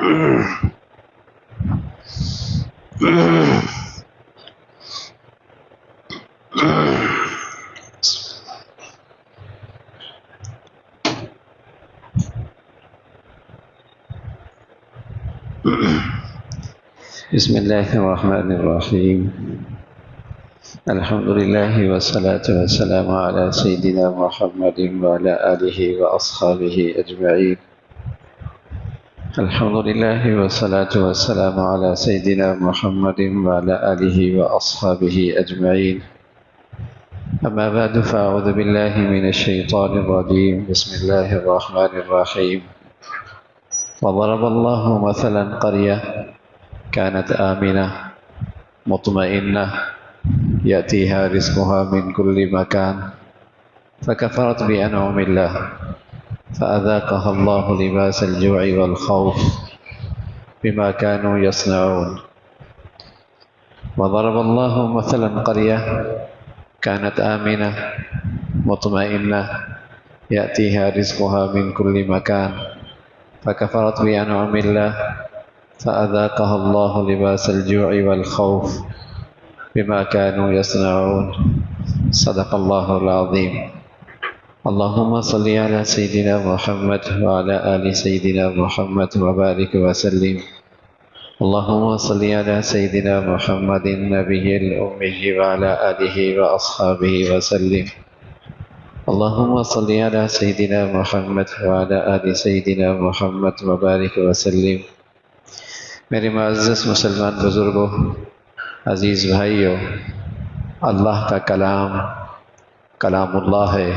بسم الله الرحمن الرحيم. الحمد لله والصلاة والسلام على سيدنا محمد وعلى آله وأصحابه أجمعين. الحمد لله والصلاة والسلام على سيدنا محمد وعلى آله وأصحابه أجمعين. أما بعد فأعوذ بالله من الشيطان الرجيم. بسم الله الرحمن الرحيم. وضرب الله مثلا قرية كانت آمنة مطمئنة يأتيها رزقها من كل مكان فكفرت بأنعم الله فأذاقها الله لباس الجوع والخوف بما كانوا يصنعون. وضرب الله مثلا قرية كانت آمنة مطمئنة يأتيها رزقها من كل مكان فكفرت بأنعم الله فأذاقها الله لباس الجوع والخوف بما كانوا يصنعون. صدق الله العظيم. اللهم صل على سيدنا محمد وعلى آل سيدنا محمد وبارك وسلم. اللهم صل على سيدنا محمد النبي الأمي وعلى آله وأصحابه وسلم. اللهم صل على سيدنا محمد وعلى آل سيدنا محمد وبارك وسلم. میرے معزز مسلمان بزرگوں، عزیز بھائیوں، اللہ کا کلام کلام اللہ ہے.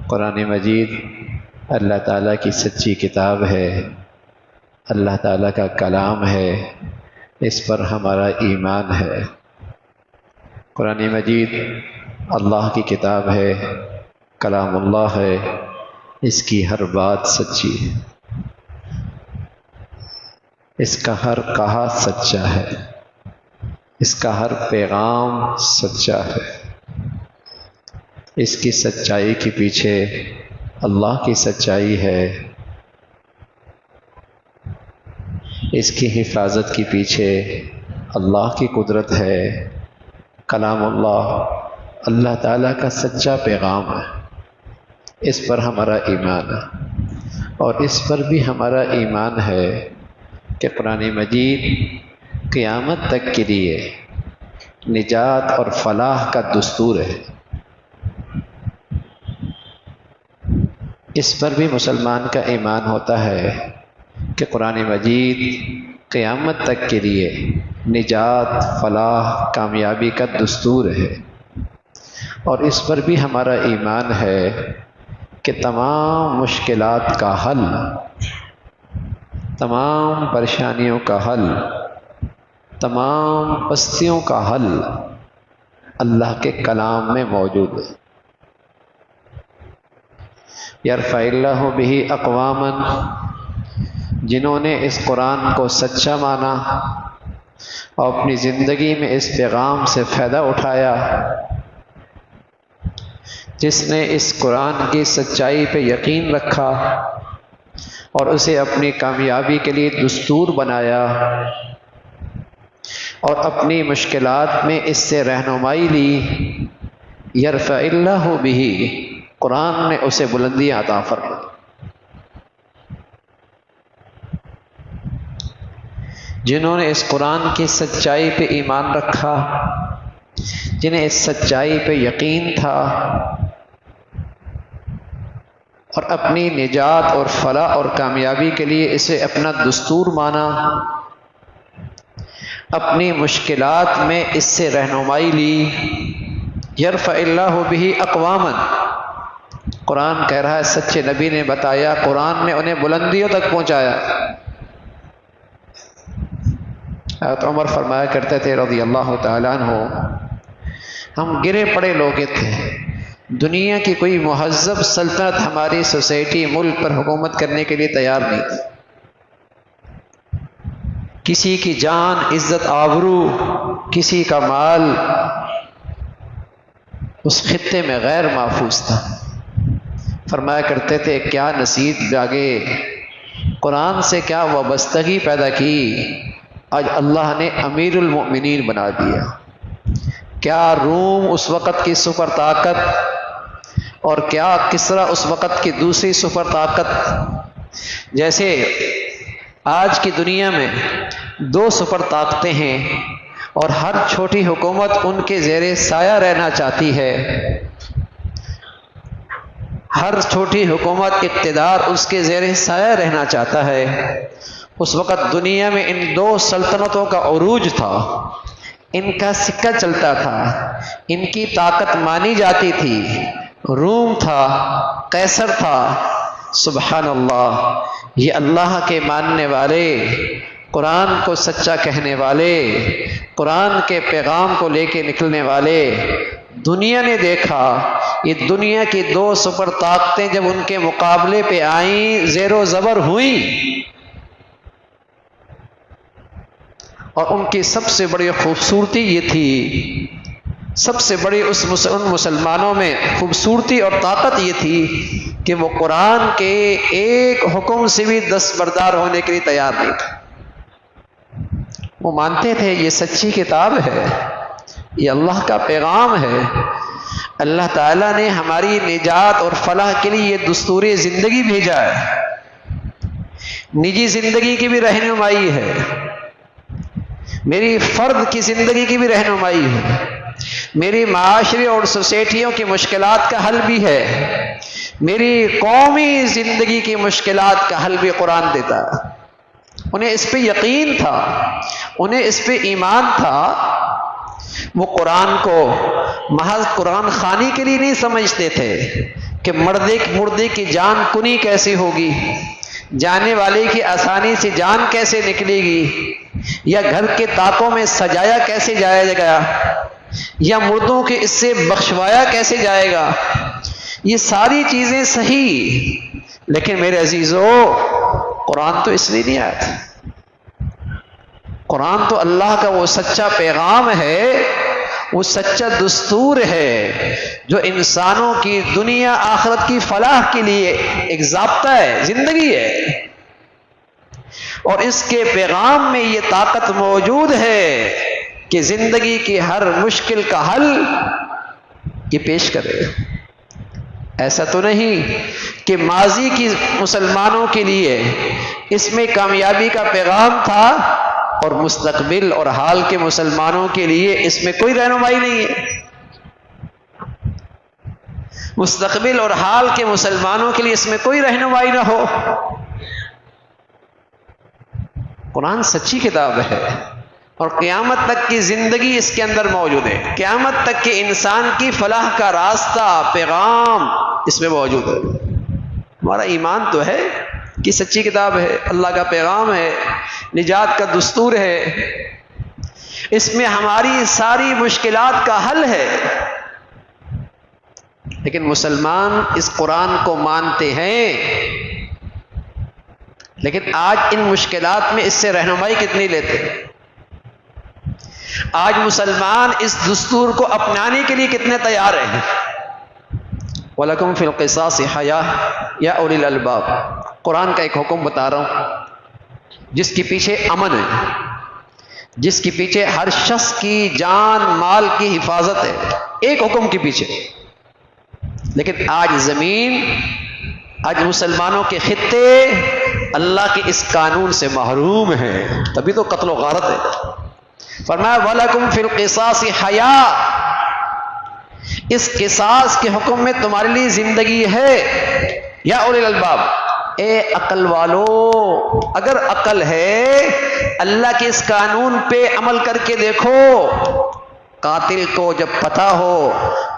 قرآن مجید اللہ تعالیٰ کی سچی کتاب ہے، اللہ تعالیٰ کا کلام ہے، اس پر ہمارا ایمان ہے. قرآن مجید اللہ کی کتاب ہے، کلام اللہ ہے، اس کی ہر بات سچی ہے، اس کا ہر کہا سچا ہے، اس کا ہر پیغام سچا ہے. اس کی سچائی کے پیچھے اللہ کی سچائی ہے، اس کی حفاظت کے پیچھے اللہ کی قدرت ہے. کلام اللہ اللہ تعالیٰ کا سچا پیغام ہے، اس پر ہمارا ایمان ہے. اور اس پر بھی ہمارا ایمان ہے کہ قرآن مجید قیامت تک کے لیے نجات اور فلاح کا دستور ہے. اس پر بھی مسلمان کا ایمان ہوتا ہے کہ قرآن مجید قیامت تک کے لیے نجات، فلاح، کامیابی کا دستور ہے. اور اس پر بھی ہمارا ایمان ہے کہ تمام مشکلات کا حل، تمام پریشانیوں کا حل، تمام پستیوں کا حل اللہ کے کلام میں موجود ہے. یرفع اللہ بہ اقواما، جنہوں نے اس قرآن کو سچا مانا اور اپنی زندگی میں اس پیغام سے فائدہ اٹھایا، جس نے اس قرآن کی سچائی پہ یقین رکھا اور اسے اپنی کامیابی کے لیے دستور بنایا اور اپنی مشکلات میں اس سے رہنمائی لی. یرفع اللہ بہ، قرآن نے اسے بلندیاں عطا فرمائی. جنہوں نے اس قرآن کی سچائی پہ ایمان رکھا، جنہیں اس سچائی پہ یقین تھا اور اپنی نجات اور فلاح اور کامیابی کے لیے اسے اپنا دستور مانا، اپنی مشکلات میں اس سے رہنمائی لی. یرفع اللہ بہ اقواما، قرآن کہہ رہا ہے سچے نبی نے بتایا، قرآن نے انہیں بلندیوں تک پہنچایا. حضرت عمر فرمایا کرتے تھے رضی اللہ تعالیٰ عنہ، ہم گرے پڑے لوگ تھے، دنیا کی کوئی مہذب سلطنت ہماری سوسائٹی ملک پر حکومت کرنے کے لیے تیار نہیں تھی. کسی کی جان، عزت، آبرو، کسی کا مال اس خطے میں غیر محفوظ تھا. فرمایا کرتے تھے کیا نصیب جاگے قرآن سے کیا وابستگی پیدا کی، آج اللہ نے امیر المؤمنین بنا دیا۔ کیا روم اس وقت کی سپر طاقت اور کیا کسرا اس وقت کی دوسری سپر طاقت، جیسے آج کی دنیا میں دو سپر طاقتیں ہیں اور ہر چھوٹی حکومت ان کے زیر سایہ رہنا چاہتی ہے، ہر چھوٹی حکومت اقتدار اس کے زیر سایہ رہنا چاہتا ہے۔ اس وقت دنیا میں ان دو سلطنتوں کا عروج تھا، ان کا سکہ چلتا تھا، ان کی طاقت مانی جاتی تھی۔ روم تھا، قیصر تھا۔ سبحان اللہ، یہ اللہ کے ماننے والے، قرآن کو سچا کہنے والے، قرآن کے پیغام کو لے کے نکلنے والے، دنیا نے دیکھا یہ دنیا کی دو سپر طاقتیں جب ان کے مقابلے پہ آئیں، زیر و زبر ہوئیں، اور ان کی سب سے بڑی خوبصورتی یہ تھی، سب سے بڑی ان مسلمانوں میں خوبصورتی اور طاقت یہ تھی کہ وہ قرآن کے ایک حکم سے بھی دستبردار ہونے کے لیے تیار نہیں تھے۔ وہ مانتے تھے یہ سچی کتاب ہے، یہ اللہ کا پیغام ہے، اللہ تعالیٰ نے ہماری نجات اور فلاح کے لیے یہ دستور زندگی بھیجا ہے، نجی زندگی کی بھی رہنمائی ہے، میری فرد کی زندگی کی بھی رہنمائی ہے، میری معاشرے اور سوسائٹیوں کی مشکلات کا حل بھی ہے، میری قومی زندگی کی مشکلات کا حل بھی قرآن دیتا ہے۔ انہیں اس پہ یقین تھا، انہیں اس پہ ایمان تھا۔ وہ قرآن کو محض قرآن خوانی کے لیے نہیں سمجھتے تھے کہ مردے کی جان کنی کیسے ہوگی، جانے والے کی آسانی سے جان کیسے نکلے گی، یا گھر کے طاقوں میں سجایا کیسے جائے گا، یا مردوں کے اس سے بخشوایا کیسے جائے گا۔ یہ ساری چیزیں صحیح، لیکن میرے عزیزو قرآن تو اس لیے نہیں آیا تھا۔ قرآن تو اللہ کا وہ سچا پیغام ہے، وہ سچا دستور ہے جو انسانوں کی دنیا آخرت کی فلاح کے لیے ایک ضابطہ ہے، زندگی ہے، اور اس کے پیغام میں یہ طاقت موجود ہے کہ زندگی کی ہر مشکل کا حل یہ پیش کرے۔ ایسا تو نہیں کہ ماضی کی مسلمانوں کے لیے اس میں کامیابی کا پیغام تھا اور مستقبل اور حال کے مسلمانوں کے لیے اس میں کوئی رہنمائی نہیں ہے۔ مستقبل اور حال کے مسلمانوں کے لیے اس میں کوئی رہنمائی نہ ہو۔ قرآن سچی کتاب ہے اور قیامت تک کی زندگی اس کے اندر موجود ہے، قیامت تک کے انسان کی فلاح کا راستہ، پیغام اس میں موجود ہے۔ ہمارا ایمان تو ہے کہ سچی کتاب ہے، اللہ کا پیغام ہے، نجات کا دستور ہے، اس میں ہماری ساری مشکلات کا حل ہے۔ لیکن مسلمان اس قرآن کو مانتے ہیں، لیکن آج ان مشکلات میں اس سے رہنمائی کتنی لیتے ہیں؟ آج مسلمان اس دستور کو اپنانے کے لیے کتنے تیار ہیں؟ وَلَكُمْ فِي الْقِصَاصِ حَيَاةٌ يَا أُولِي الْأَلْبَابِ، قرآن کا ایک حکم بتا رہا ہوں جس کے پیچھے امن ہے، جس کے پیچھے ہر شخص کی جان مال کی حفاظت ہے، ایک حکم کے پیچھے۔ لیکن آج زمین، آج مسلمانوں کے خطے اللہ کے اس قانون سے محروم ہیں، تبھی تو قتل و غارت ہے۔ فرمایا وَلَكُمْ فِي الْقِصَاصِ حَيَاةٌ، اس قصاص کے حکم میں تمہارے لیے زندگی ہے۔ یا اولی الالباب، اے عقل والو، اگر عقل ہے اللہ کے اس قانون پہ عمل کر کے دیکھو۔ قاتل کو جب پتہ ہو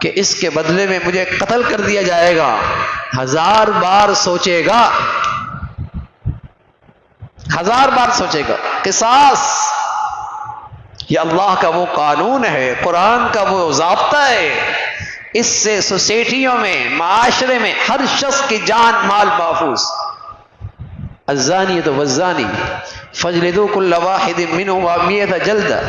کہ اس کے بدلے میں مجھے قتل کر دیا جائے گا، 1000 بار سوچے گا، 1000 بار سوچے گا۔ قصاص یہ اللہ کا وہ قانون ہے، قرآن کا وہ ضابطہ ہے، اس سے سوسائٹیوں میں، معاشرے میں ہر شخص کی جان مال محفوظ۔ الزانیۃ والزانی فاجلدوا کل واحد منہما 100 جلدہ،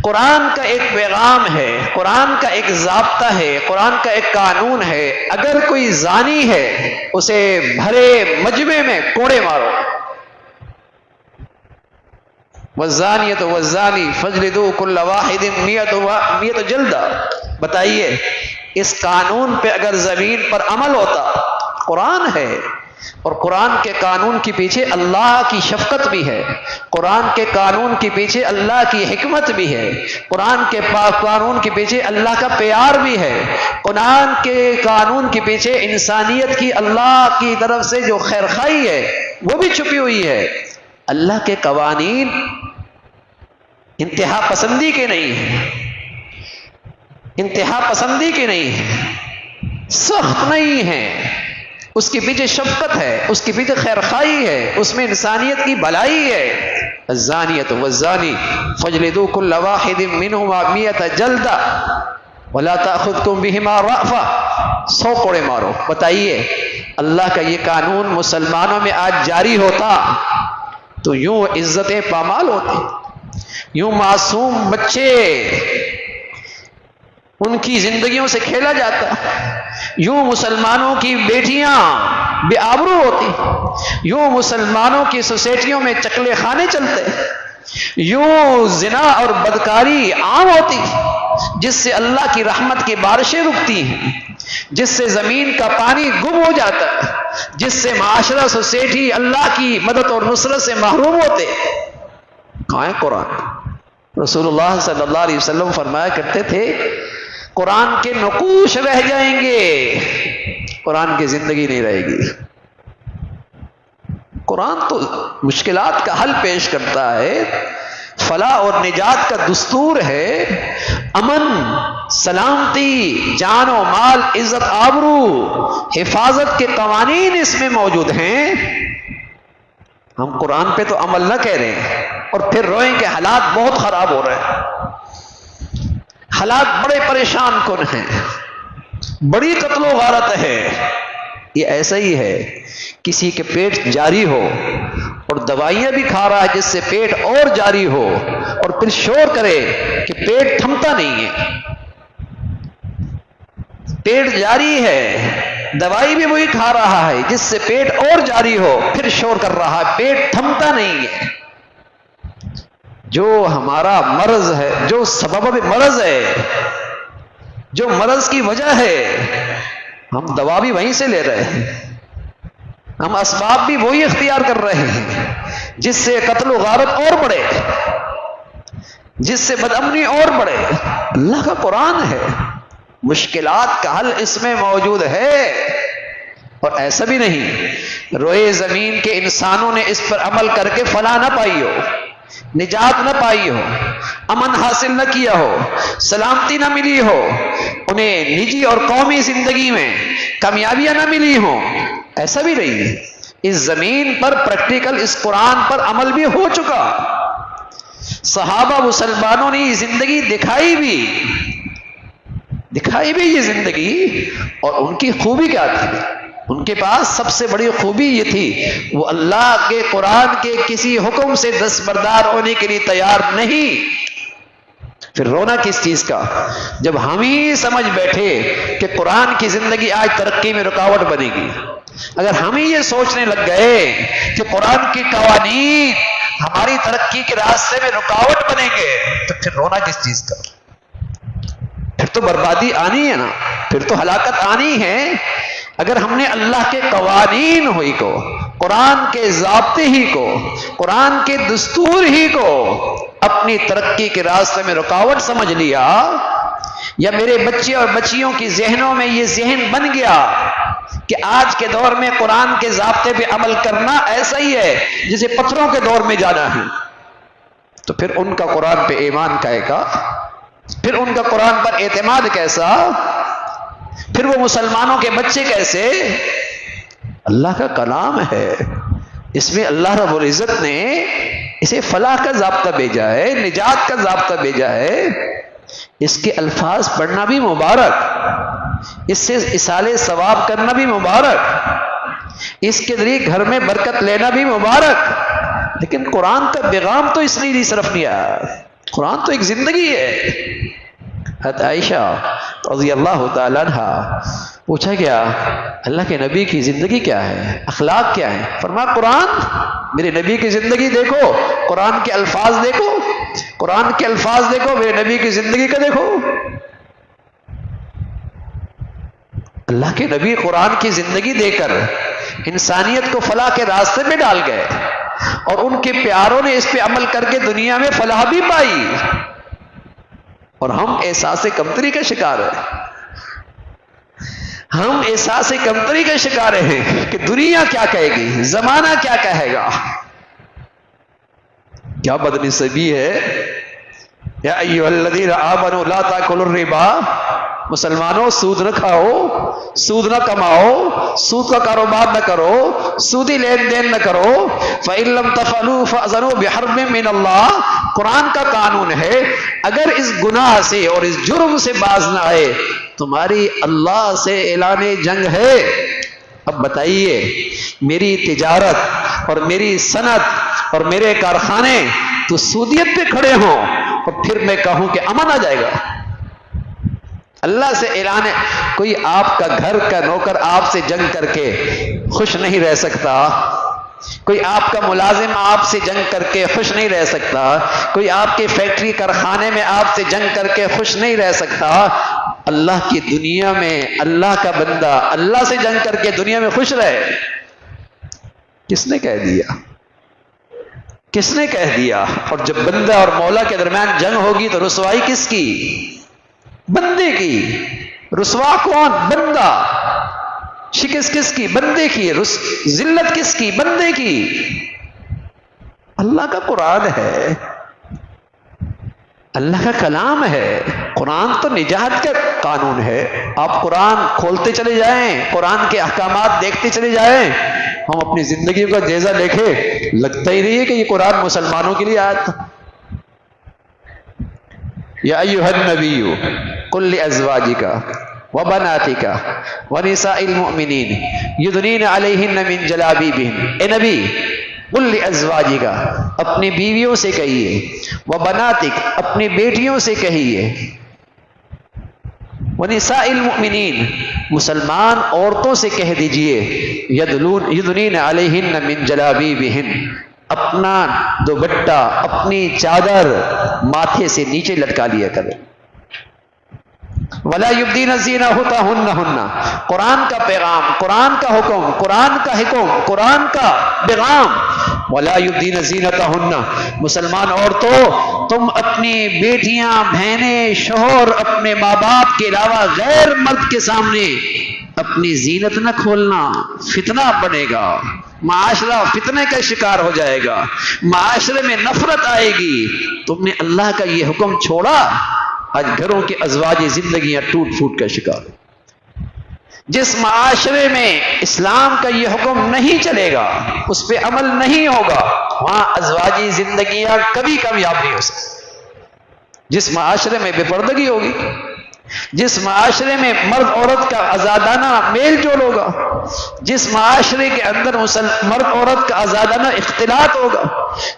قرآن کا ایک پیغام ہے، قرآن کا ایک ضابطہ ہے، قرآن کا ایک قانون ہے۔ اگر کوئی زانی ہے اسے بھرے مجمع میں کوڑے مارو، والزانیۃ والزانی فاجلدوا کل واحد 100 جلدہ. بتائیے اس قانون پہ اگر زمین پر عمل ہوتا، قرآن ہے اور قرآن کے قانون کے پیچھے اللہ کی شفقت بھی ہے، قرآن کے قانون کے پیچھے اللہ کی حکمت بھی ہے، قرآن کے قانون کے پیچھے اللہ کا پیار بھی ہے، قرآن کے قانون کے پیچھے انسانیت کی اللہ کی طرف سے جو خیرخواہی ہے وہ بھی چھپی ہوئی ہے. اللہ کے قوانین انتہا پسندی کے نہیں ہیں، انتہا پسندی کے نہیں ہیں، سخت نہیں ہیں، اس کے پیچھے شفقت ہے، اس کے پیچھے خیرخواہی ہے، اس میں انسانیت کی بھلائی ہے. الزانیۃ والزانی فاجلدوا کل واحد منہما 100 جلدہ ولا تأخذکم بہما رأفہ. 100 کوڑے مارو. بتائیے اللہ کا یہ قانون مسلمانوں میں آج جاری ہوتا تو یوں عزتیں پامال ہوتی، یوں معصوم بچے ان کی زندگیوں سے کھیلا جاتا، یوں مسلمانوں کی بیٹیاں بے آبرو ہوتی، یوں مسلمانوں کی سوسائٹیوں میں چکلے خانے چلتے، یوں زنا اور بدکاری عام ہوتی، جس سے اللہ کی رحمت کی بارشیں رکتی ہیں، جس سے زمین کا پانی گم ہو جاتا ہے، جس سے معاشرہ سوسائٹی اللہ کی مدد اور نصرت سے محروم ہوتے. کہاں ہے قرآن؟ رسول اللہ صلی اللہ علیہ وسلم فرمایا کرتے تھے قرآن کے نقوش رہ جائیں گے، قرآن کی زندگی نہیں رہے گی. قرآن تو مشکلات کا حل پیش کرتا ہے، فلاح اور نجات کا دستور ہے، امن، سلامتی، جان و مال، عزت آبرو، حفاظت کے قوانین اس میں موجود ہیں. ہم قرآن پہ تو عمل نہ کہہ رہے ہیں اور پھر روئیں کہ حالات بہت خراب ہو رہے ہیں، حالات بڑے پریشان کن ہیں، بڑی قتل و غارت ہے. یہ ایسا ہی ہے، کسی کے پیٹ جاری ہو اور دوائیاں بھی کھا رہا ہے جس سے پیٹ اور جاری ہو، اور پھر شور کرے کہ پیٹ تھمتا نہیں ہے. پیٹ جاری ہے، دوائی بھی وہی کھا رہا ہے جس سے پیٹ اور جاری ہو، پھر شور کر رہا ہے پیٹ تھمتا نہیں ہے. جو ہمارا مرض ہے، جو سبب مرض ہے، جو مرض کی وجہ ہے، ہم دوا بھی وہیں سے لے رہے ہیں، ہم اسباب بھی وہی اختیار کر رہے ہیں جس سے قتل و غارت اور بڑھے، جس سے بدامنی اور بڑھے. اللہ کا قرآن ہے، مشکلات کا حل اس میں موجود ہے. اور ایسا بھی نہیں روئے زمین کے انسانوں نے اس پر عمل کر کے فلاح نہ پائی ہو، نجات نہ پائی ہو، امن حاصل نہ کیا ہو، سلامتی نہ ملی ہو، انہیں نجی اور قومی زندگی میں کامیابیاں نہ ملی ہوں. ایسا بھی نہیں ہے، اس زمین پر پریکٹیکل اس قرآن پر عمل بھی ہو چکا. صحابہ مسلمانوں نے یہ زندگی دکھائی بھی یہ زندگی. اور ان کی خوبی کیا تھی؟ ان کے پاس سب سے بڑی خوبی یہ تھی، وہ اللہ کے قرآن کے کسی حکم سے دستبردار ہونے کے لیے تیار نہیں. پھر رونا کس چیز کا جب ہم ہی سمجھ بیٹھے کہ قرآن کی زندگی آج ترقی میں رکاوٹ بنے گی. اگر ہم ہی یہ سوچنے لگ گئے کہ قرآن کے قوانین ہماری ترقی کے راستے میں رکاوٹ بنیں گے تو پھر رونا کس چیز کا؟ پھر تو بربادی آنی ہے نا، پھر تو ہلاکت آنی ہے. اگر ہم نے اللہ کے قوانین ہوئی کو، قرآن کے ضابطے ہی کو، قرآن کے دستور ہی کو اپنی ترقی کے راستے میں رکاوٹ سمجھ لیا، یا میرے بچے اور بچیوں کی ذہنوں میں یہ ذہن بن گیا کہ آج کے دور میں قرآن کے ضابطے پہ عمل کرنا ایسا ہی ہے جسے پتھروں کے دور میں جانا ہے، تو پھر ان کا قرآن پہ ایمان کہے گا، پھر ان کا قرآن پر اعتماد کیسا، پھر وہ مسلمانوں کے بچے کیسے؟ اللہ کا کلام ہے، اس میں اللہ رب العزت نے اسے فلاح کا ضابطہ بھیجا ہے، نجات کا ضابطہ بھیجا ہے. اس کے الفاظ پڑھنا بھی مبارک، اس سے اصالِ ثواب کرنا بھی مبارک، اس کے ذریعے گھر میں برکت لینا بھی مبارک. لیکن قرآن کا پیغام تو اس لیے صرف نہیں آیا، قرآن تو ایک زندگی ہے. حضرت عائشہ رضی اللہ تعالیٰ عنہ پوچھا گیا اللہ کے نبی کی زندگی کیا ہے، اخلاق کیا ہے؟ فرمایا قرآن، میرے نبی کی زندگی دیکھو، قرآن کے الفاظ دیکھو، قرآن کے الفاظ دیکھو، میرے نبی کی زندگی کا دیکھو۔ اللہ کے نبی قرآن کی زندگی دے کر انسانیت کو فلاح کے راستے میں ڈال گئے، اور ان کے پیاروں نے اس پہ عمل کر کے دنیا میں فلاح بھی پائی، اور ہم احساس کمتری کا شکار ہیں، ہم احساس کمتری کا شکار ہیں کہ دنیا کیا کہے گی، زمانہ کیا کہے گا۔ کیا بدنصیبی ہے۔ یا ایھا الذین آمنوا لا تاکلوا الربا، مسلمانوں سود نہ کھاؤ، سود نہ کماؤ، سود کا کاروبار نہ کرو، سودی لین دین نہ کرو۔ فَإِن لَّمْ تَفْعَلُوا فَأْذَنُوا بِحَرْبٍ مِّنَ اللَّهِ، قرآن کا قانون ہے اگر اس گناہ سے اور اس جرم سے باز نہ آئے تمہاری اللہ سے اعلان جنگ ہے۔ اب بتائیے میری تجارت اور میری صنعت اور میرے کارخانے تو سودیت پہ کھڑے ہوں اور پھر میں کہوں کہ امن آ جائے گا؟ اللہ سے اعلان ہے۔ کوئی آپ کا گھر کا نوکر آپ سے جنگ کر کے خوش نہیں رہ سکتا، کوئی آپ کا ملازم آپ سے جنگ کر کے خوش نہیں رہ سکتا، کوئی آپ کے فیکٹری کارخانے میں آپ سے جنگ کر کے خوش نہیں رہ سکتا۔ اللہ کی دنیا میں اللہ کا بندہ اللہ سے جنگ کر کے دنیا میں خوش رہے؟ کس نے کہہ دیا؟ کس نے کہہ دیا؟ اور جب بندہ اور مولا کے درمیان جنگ ہوگی تو رسوائی کس کی؟ بندے کی۔ رسوا کون؟ بندہ۔ شکست کس کی؟ بندے کی۔ ذلت کس کی؟ بندے کی۔ اللہ کا قرآن ہے، اللہ کا کلام ہے، قرآن تو نجات کا قانون ہے۔ آپ قرآن کھولتے چلے جائیں، قرآن کے احکامات دیکھتے چلے جائیں، ہم اپنی زندگی کا جائزہ دیکھیں، لگتا ہی نہیں ہے کہ یہ قرآن مسلمانوں کے لیے آیا تھا۔ یا ایھا النبی قل لازواجک وبناتک ونساء المؤمنین یدنین علیہن من جلابیبہن، اے نبی قل لازواجک، اپنی بیویوں سے کہیے، وبناتک، اپنی بیٹیوں سے کہیے، ونساء المؤمنین، مسلمان عورتوں سے کہہ دیجئے، یدنین علیہن من جلابیبہن، اپنا دوپٹہ، اپنی چادر ماتھے سے نیچے لٹکا لیا کرے۔ ولا یبدین زینتہن، قرآن کا پیغام، قرآن کا حکم، قرآن کا حکم، قرآن کا پیغام۔ ولا یبدین زینتہن، مسلمان عورتوں تم اپنی بیٹیاں، بہنیں، شوہر، اپنے ماں باپ کے علاوہ غیر مرد کے سامنے اپنی زینت نہ کھولنا، فتنہ بنے گا، معاشرہ فتنے کا شکار ہو جائے گا، معاشرے میں نفرت آئے گی۔ تم نے اللہ کا یہ حکم چھوڑا، آج گھروں کی ازواجی زندگیاں ٹوٹ پھوٹ کا شکار۔ جس معاشرے میں اسلام کا یہ حکم نہیں چلے گا، اس پہ عمل نہیں ہوگا، وہاں ازواجی زندگیاں کبھی کامیاب نہیں ہو سکتی۔ جس معاشرے میں بے پردگی ہوگی، جس معاشرے میں مرد عورت کا آزادانہ میل جول ہوگا، جس معاشرے کے اندر مرد عورت کا آزادانہ اختلاط ہوگا،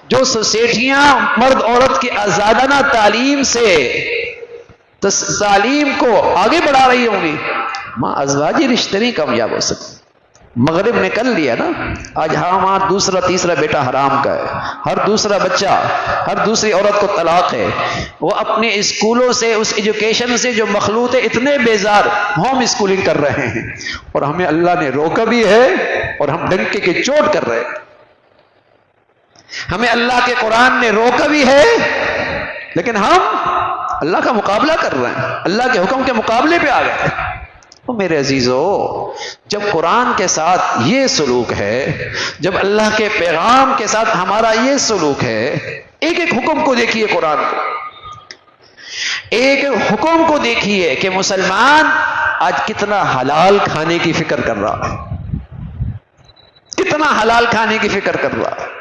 جو سوسائٹیاں مرد عورت کی آزادانہ تعلیم سے تعلیم کو آگے بڑھا رہی ہوں گی، وہاں ازواجی رشتے نہیں کامیاب ہو سکتے۔ مغرب نے کر لیا نا، آج وہاں دوسرا تیسرا بیٹا حرام کا ہے، ہر دوسرا بچہ، ہر دوسری عورت کو طلاق ہے۔ وہ اپنے اسکولوں سے، اس ایجوکیشن سے جو مخلوط ہے، اتنے بیزار ہوم اسکولنگ کر رہے ہیں، اور ہمیں اللہ نے روکا بھی ہے اور ہم ڈنکے کے چوٹ کر رہے ہیں۔ ہمیں اللہ کے قرآن نے روکا بھی ہے لیکن ہم اللہ کا مقابلہ کر رہے ہیں، اللہ کے حکم کے مقابلے پہ آ گئے۔ تو میرے عزیزو، جب قرآن کے ساتھ یہ سلوک ہے، جب اللہ کے پیغام کے ساتھ ہمارا یہ سلوک ہے، ایک ایک حکم کو دیکھیے، قرآن کو ایک ایک حکم کو دیکھیے کہ مسلمان آج کتنا حلال کھانے کی فکر کر رہا ہے، کتنا حلال کھانے کی فکر کر رہا ہے۔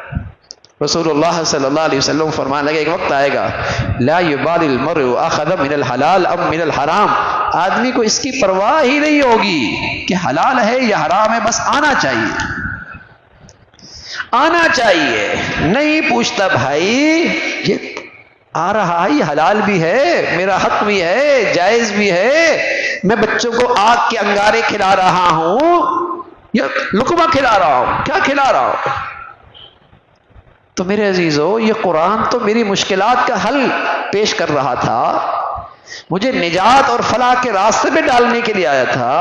رسول اللہ صلی اللہ علیہ وسلم فرمانے لگے ایک وقت آئے گا لا یبال المرء اخذ من الحلال ام من الحرام، آدمی کو اس کی پرواہ ہی نہیں ہوگی کہ حلال ہے یا حرام ہے، بس آنا چاہیے، آنا چاہیے، نہیں پوچھتا بھائی یہ آ رہا ہے، یہ حلال بھی ہے، میرا حق بھی ہے، جائز بھی ہے، میں بچوں کو آگ کے انگارے کھلا رہا ہوں یا لقمہ کھلا رہا ہوں؟ کیا کھلا رہا ہوں؟ تو میرے عزیزو، یہ قرآن تو میری مشکلات کا حل پیش کر رہا تھا، مجھے نجات اور فلاح کے راستے پہ ڈالنے کے لیے آیا تھا،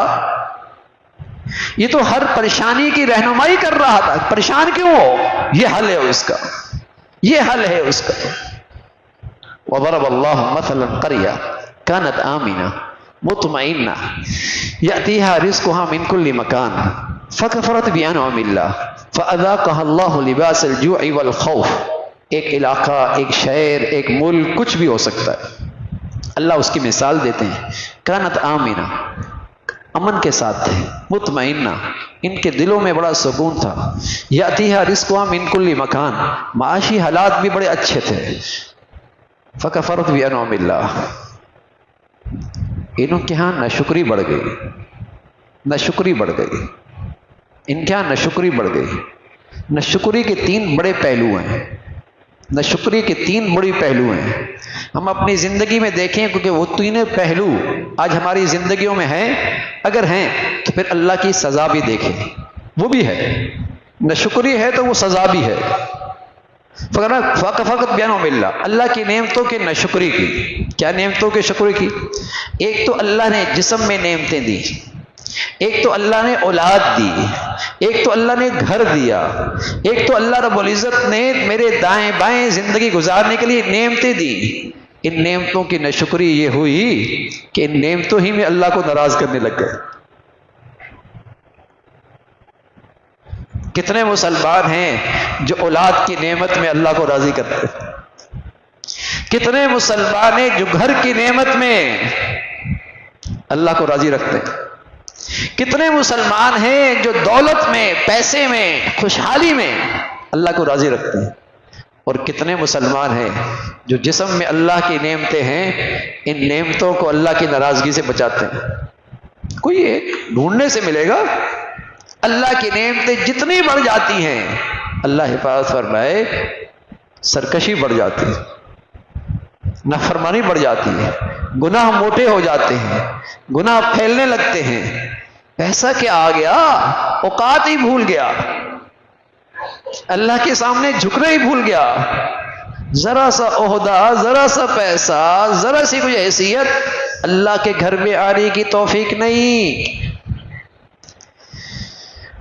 یہ تو ہر پریشانی کی رہنمائی کر رہا تھا۔ پریشان کیوں ہو؟ یہ حل ہے اس کا، یہ حل ہے اس کا۔ وضرب اللہ مثلا قرية كانت آمنة مطمئنة يأتيها رزقها من كل مكان فكفرت بأنعم الله فأذاقها الله لباس الجوع والخوف۔ ایک علاقہ، ایک شہر، ایک ملک، کچھ بھی ہو سکتا ہے، اللہ اس کی مثال دیتے ہیں۔ كانت آمنة، امن کے ساتھ تھے، مطمئنہ، ان کے دلوں میں بڑا سکون تھا۔ یاتیہا رزقها من کل مکان، معاشی حالات بھی بڑے اچھے تھے۔ فکفرت بانعم اللہ، انہوں کے ہاں ناشکری بڑھ گئی، ناشکری بڑھ گئی، ان کے ہاں ناشکری بڑھ گئی۔ ناشکری کے تین بڑے پہلو ہیں، ناشکری کے تین بڑی پہلو ہیں۔ ہم اپنی زندگی میں دیکھیں، کیونکہ وہ تینوں پہلو آج ہماری زندگیوں میں ہیں، اگر ہیں تو پھر اللہ کی سزا بھی دیکھیں، وہ بھی ہے۔ ناشکری ہے تو وہ سزا بھی ہے۔ فقط بانعم اللہ، اللہ کی نعمتوں کے ناشکری کی۔ کیا نعمتوں کے شکر کی؟ ایک تو اللہ نے جسم میں نعمتیں دی، ایک تو اللہ نے اولاد دی، ایک تو اللہ نے گھر دیا، ایک تو اللہ رب العزت نے میرے دائیں بائیں زندگی گزارنے کے لیے نعمتیں دی۔ ان نعمتوں کی ناشکری یہ ہوئی کہ ان نعمتوں ہی میں اللہ کو ناراض کرنے لگ گئے۔ کتنے مسلمان ہیں جو اولاد کی نعمت میں اللہ کو راضی کرتے ہیں؟ کتنے مسلمان ہیں جو گھر کی نعمت میں اللہ کو راضی رکھتے ہیں؟ کتنے مسلمان ہیں جو دولت میں، پیسے میں، خوشحالی میں اللہ کو راضی رکھتے ہیں؟ اور کتنے مسلمان ہیں جو جسم میں اللہ کی نعمتیں ہیں، ان نعمتوں کو اللہ کی ناراضگی سے بچاتے ہیں؟ کوئی ایک ڈھونڈنے سے ملے گا۔ اللہ کی نعمتیں جتنی بڑھ جاتی ہیں، اللہ حفاظت فرمائے، سرکشی بڑھ جاتی ہے، نافرمانی بڑھ جاتی ہے، گناہ موٹے ہو جاتے ہیں، گناہ پھیلنے لگتے ہیں۔ ایسا کیا آ گیا، اوقات ہی بھول گیا، اللہ کے سامنے جھکنا ہی بھول گیا۔ ذرا سا عہدہ، ذرا سا پیسہ، ذرا سی کوئی حیثیت، اللہ کے گھر میں آنے کی توفیق نہیں۔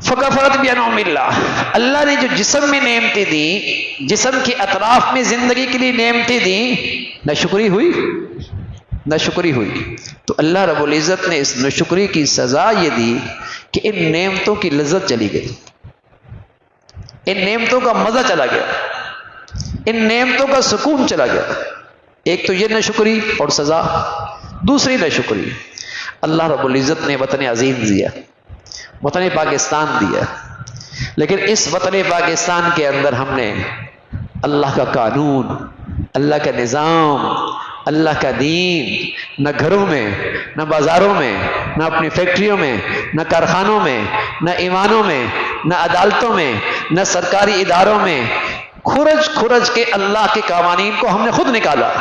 فکفرت بانعم اللہ، اللہ نے جو جسم میں نعمتیں دی، جسم کے اطراف میں زندگی کے لیے نعمتیں دی، ناشکری ہوئی، ناشکری ہوئی۔ تو اللہ رب العزت نے اس ناشکری کی سزا یہ دی کہ ان نعمتوں کی لذت چلی گئی، ان نعمتوں کا مزہ چلا گیا، ان نعمتوں کا سکون چلا گیا۔ ایک تو یہ ناشکری اور سزا۔ دوسری ناشکری، اللہ رب العزت نے وطن عظیم دیا، وطن پاکستان دیا، لیکن اس وطن پاکستان کے اندر ہم نے اللہ کا قانون، اللہ کا نظام، اللہ کا دین نہ گھروں میں، نہ بازاروں میں، نہ اپنی فیکٹریوں میں، نہ کارخانوں میں، نہ ایوانوں میں، نہ عدالتوں میں، نہ سرکاری اداروں میں، کھرج کھرج کے اللہ کے قوانین کو ہم نے خود نکالا۔